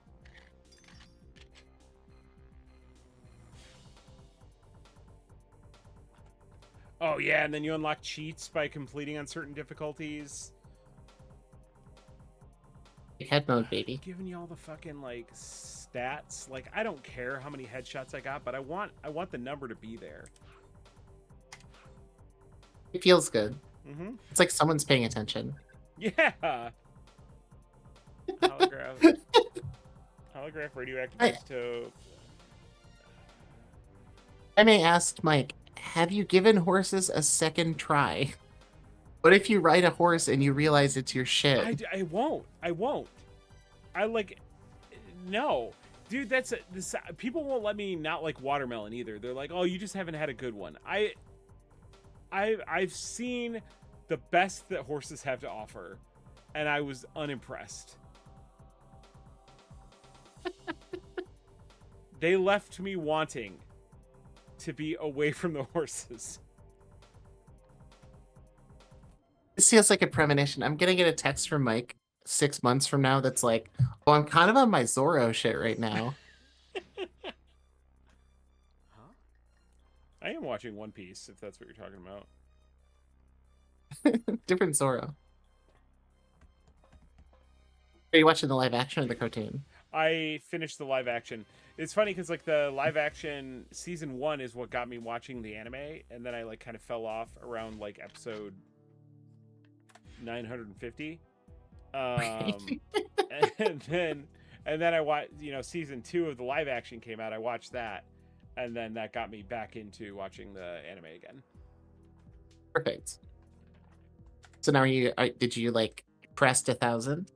Speaker 1: Oh yeah, and then you unlock cheats by completing on certain difficulties.
Speaker 2: Head mode, baby.
Speaker 1: Giving you all the fucking like stats. Like I don't care how many headshots I got, but I want the number to be there.
Speaker 2: It feels good.
Speaker 1: Mm-hmm.
Speaker 2: It's like someone's paying attention.
Speaker 1: Yeah. Holograph radioactive isotope.
Speaker 2: I may ask Mike, have you given horses a second try? What if you ride a horse and you realize it's your shit?
Speaker 1: I won't. I like, no. Dude, this people won't let me not like watermelon either. They're like, oh, you just haven't had a good one. I've seen the best that horses have to offer, and I was unimpressed. They left me wanting to be away from the horses.
Speaker 2: This feels like a premonition. I'm gonna get a text from Mike 6 months from now that's like, "Oh, I'm kind of on my Zorro shit right now."
Speaker 4: Huh?
Speaker 1: I am watching One Piece, if that's what you're talking about.
Speaker 2: Different Zorro. Are you watching the live action or the cartoon?
Speaker 1: I finished the live action. It's funny because like the live action season 1 is what got me watching the anime, and then I like kind of fell off around like episode 950. And then I watched, season 2 of the live action came out. I watched that, and then that got me back into watching the anime again.
Speaker 2: Perfect. So now did you like pressed 1,000?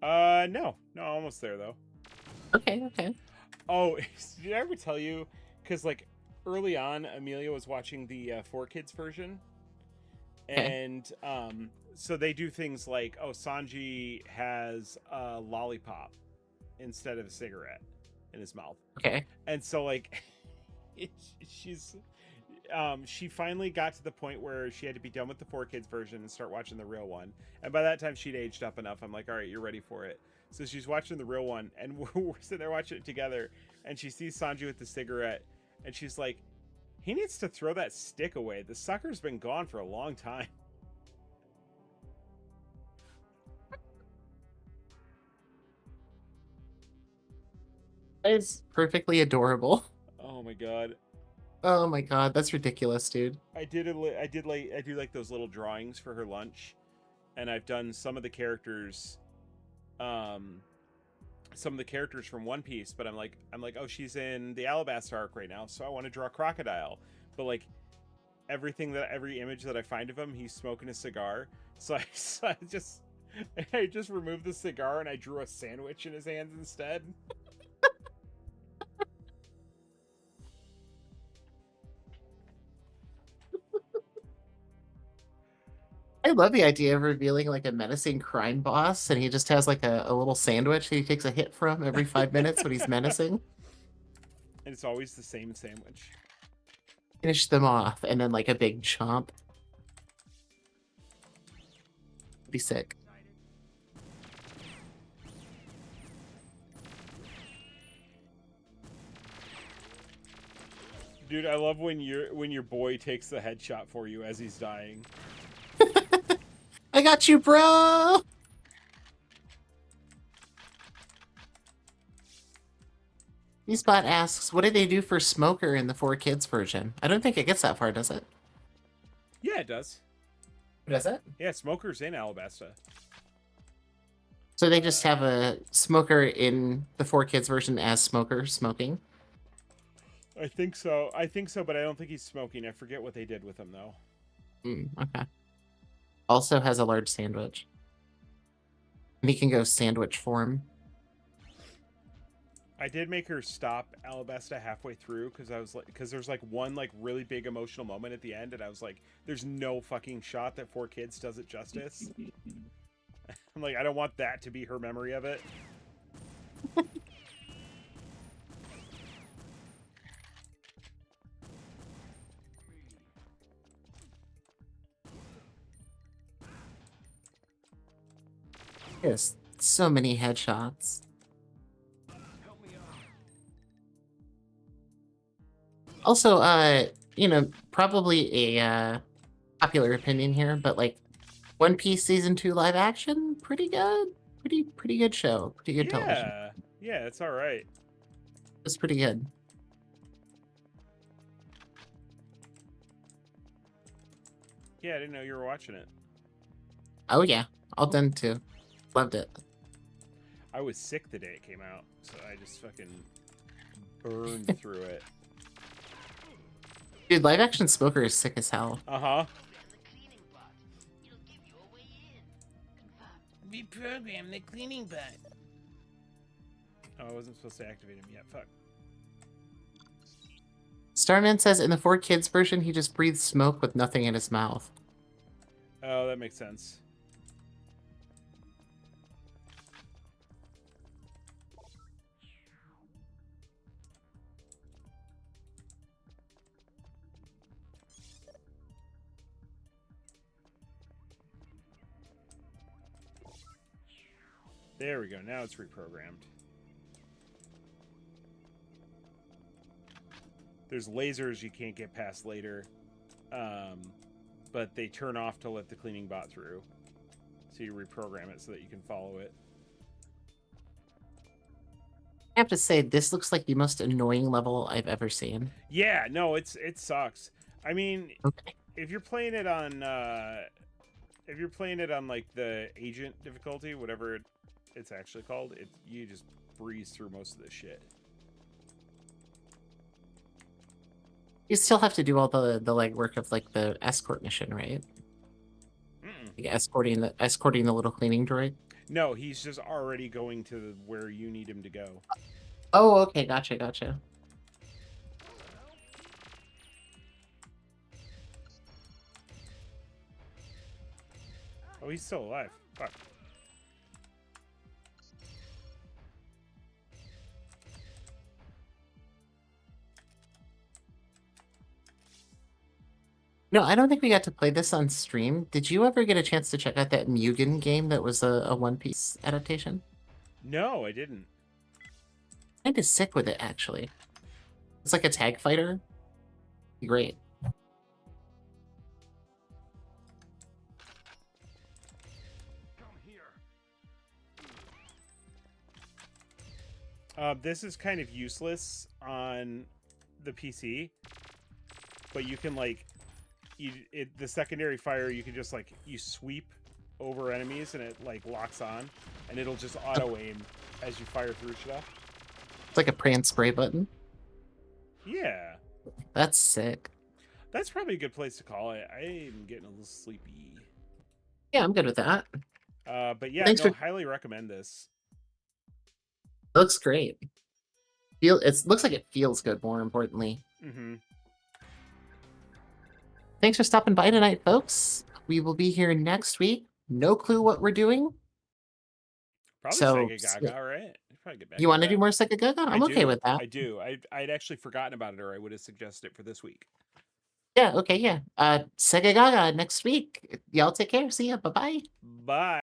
Speaker 1: No, almost there though.
Speaker 2: Okay.
Speaker 1: Oh, did I ever tell you? Because like early on, Amelia was watching the 4Kids version, and so they do things like, Sanji has a lollipop instead of a cigarette in his mouth.
Speaker 2: Okay.
Speaker 1: And so like, she finally got to the point where she had to be done with the 4Kids version and start watching the real one. And by that time, she'd aged up enough. I'm like, all right, you're ready for it. So she's watching the real one, and we're sitting there watching it together. And she sees Sanji with the cigarette, and she's like, he needs to throw that stick away. The sucker's been gone for a long time.
Speaker 2: That is perfectly adorable.
Speaker 1: Oh my god.
Speaker 2: Oh my god, that's ridiculous, dude.
Speaker 1: I do like those little drawings for her lunch, and I've done some of the characters from One Piece, but I'm like, oh, she's in the Alabasta arc right now, so I want to draw Crocodile. But like every image that I find of him, he's smoking a cigar. So I just removed the cigar and I drew a sandwich in his hands instead.
Speaker 2: I love the idea of revealing like a menacing crime boss, and he just has like a little sandwich that he takes a hit from every 5 minutes when he's menacing.
Speaker 1: And it's always the same sandwich.
Speaker 2: Finish them off, and then like a big chomp. Be sick.
Speaker 1: Dude, I love when your boy takes the headshot for you as he's dying.
Speaker 2: I got you, bro! Spot asks, what did they do for Smoker in the 4Kids version? I don't think it gets that far, does it?
Speaker 1: Yeah, it does.
Speaker 2: Does it?
Speaker 1: Yeah, Smoker's in Alabasta.
Speaker 2: So they just have a Smoker in the 4Kids version as Smoker smoking?
Speaker 1: I think so, but I don't think he's smoking. I forget what they did with him, though.
Speaker 2: Okay. Also has a large sandwich. And he can go sandwich form.
Speaker 1: I did make her stop Alabasta halfway through because there's like one like really big emotional moment at the end, and I was like, there's no fucking shot that 4Kids does it justice. I'm like, I don't want that to be her memory of it.
Speaker 2: Yes, so many headshots. Also, probably a popular opinion here, but like One Piece season 2 live action, pretty good. Pretty good show. Pretty good television.
Speaker 1: Yeah, it's all right.
Speaker 2: It's pretty good.
Speaker 1: Yeah, I didn't know you were watching it.
Speaker 2: Oh yeah, all done too. Loved it.
Speaker 1: I was sick the day it came out, so I just fucking burned through it.
Speaker 2: Dude, live action Smoker is sick as hell.
Speaker 1: Uh-huh. Reprogram the cleaning bot. Oh, I wasn't supposed to activate him yet. Fuck.
Speaker 2: Starman says in the 4Kids version, he just breathes smoke with nothing in his mouth.
Speaker 1: Oh, that makes sense. There we go. Now it's reprogrammed. There's lasers you can't get past later, but they turn off to let the cleaning bot through. So you reprogram it so that you can follow it.
Speaker 2: I have to say, this looks like the most annoying level I've ever seen.
Speaker 1: Yeah, no, it sucks. I mean,
Speaker 2: Okay.
Speaker 1: if you're playing it on like the agent difficulty, whatever it's actually called, you just breeze through most of this shit.
Speaker 2: You still have to do all the legwork of like the escort mission, right? Like escorting the little cleaning droid.
Speaker 1: No, he's just already going to where you need him to go.
Speaker 2: Oh, okay, gotcha.
Speaker 1: Oh, he's still alive. Fuck.
Speaker 2: No, I don't think we got to play this on stream. Did you ever get a chance to check out that Mugen game that was a One Piece adaptation?
Speaker 1: No, I didn't.
Speaker 2: Kind of sick with it, actually. It's like a tag fighter. Great.
Speaker 4: Come here.
Speaker 1: This is kind of useless on the PC, but you can like, the secondary fire, you can just like, you sweep over enemies and it like locks on, and it'll just auto aim as you fire through stuff.
Speaker 2: It's like a pray and spray button.
Speaker 1: Yeah,
Speaker 2: That's sick.
Speaker 1: that's probably a good place to call it. I'm getting a little sleepy.
Speaker 2: Yeah, I'm good with that.
Speaker 1: But yeah,
Speaker 2: Thanks
Speaker 1: no,
Speaker 2: for-
Speaker 1: highly recommend this.
Speaker 2: It looks great. Looks like it feels good, more importantly.
Speaker 1: Mm-hmm.
Speaker 2: Thanks for stopping by tonight, folks. We will be here next week. No clue what we're doing.
Speaker 1: Probably
Speaker 2: So,
Speaker 1: Sega Gaga, right? Probably get back
Speaker 2: You
Speaker 1: to
Speaker 2: want to
Speaker 1: that.
Speaker 2: do more Sega Gaga? I'm
Speaker 1: I
Speaker 2: okay
Speaker 1: do,
Speaker 2: with that.
Speaker 1: I do. I'd actually forgotten about it, or I would have suggested it for this week.
Speaker 2: Yeah, okay, yeah. Sega Gaga next week. Y'all take care. See ya. Bye-bye.
Speaker 1: Bye.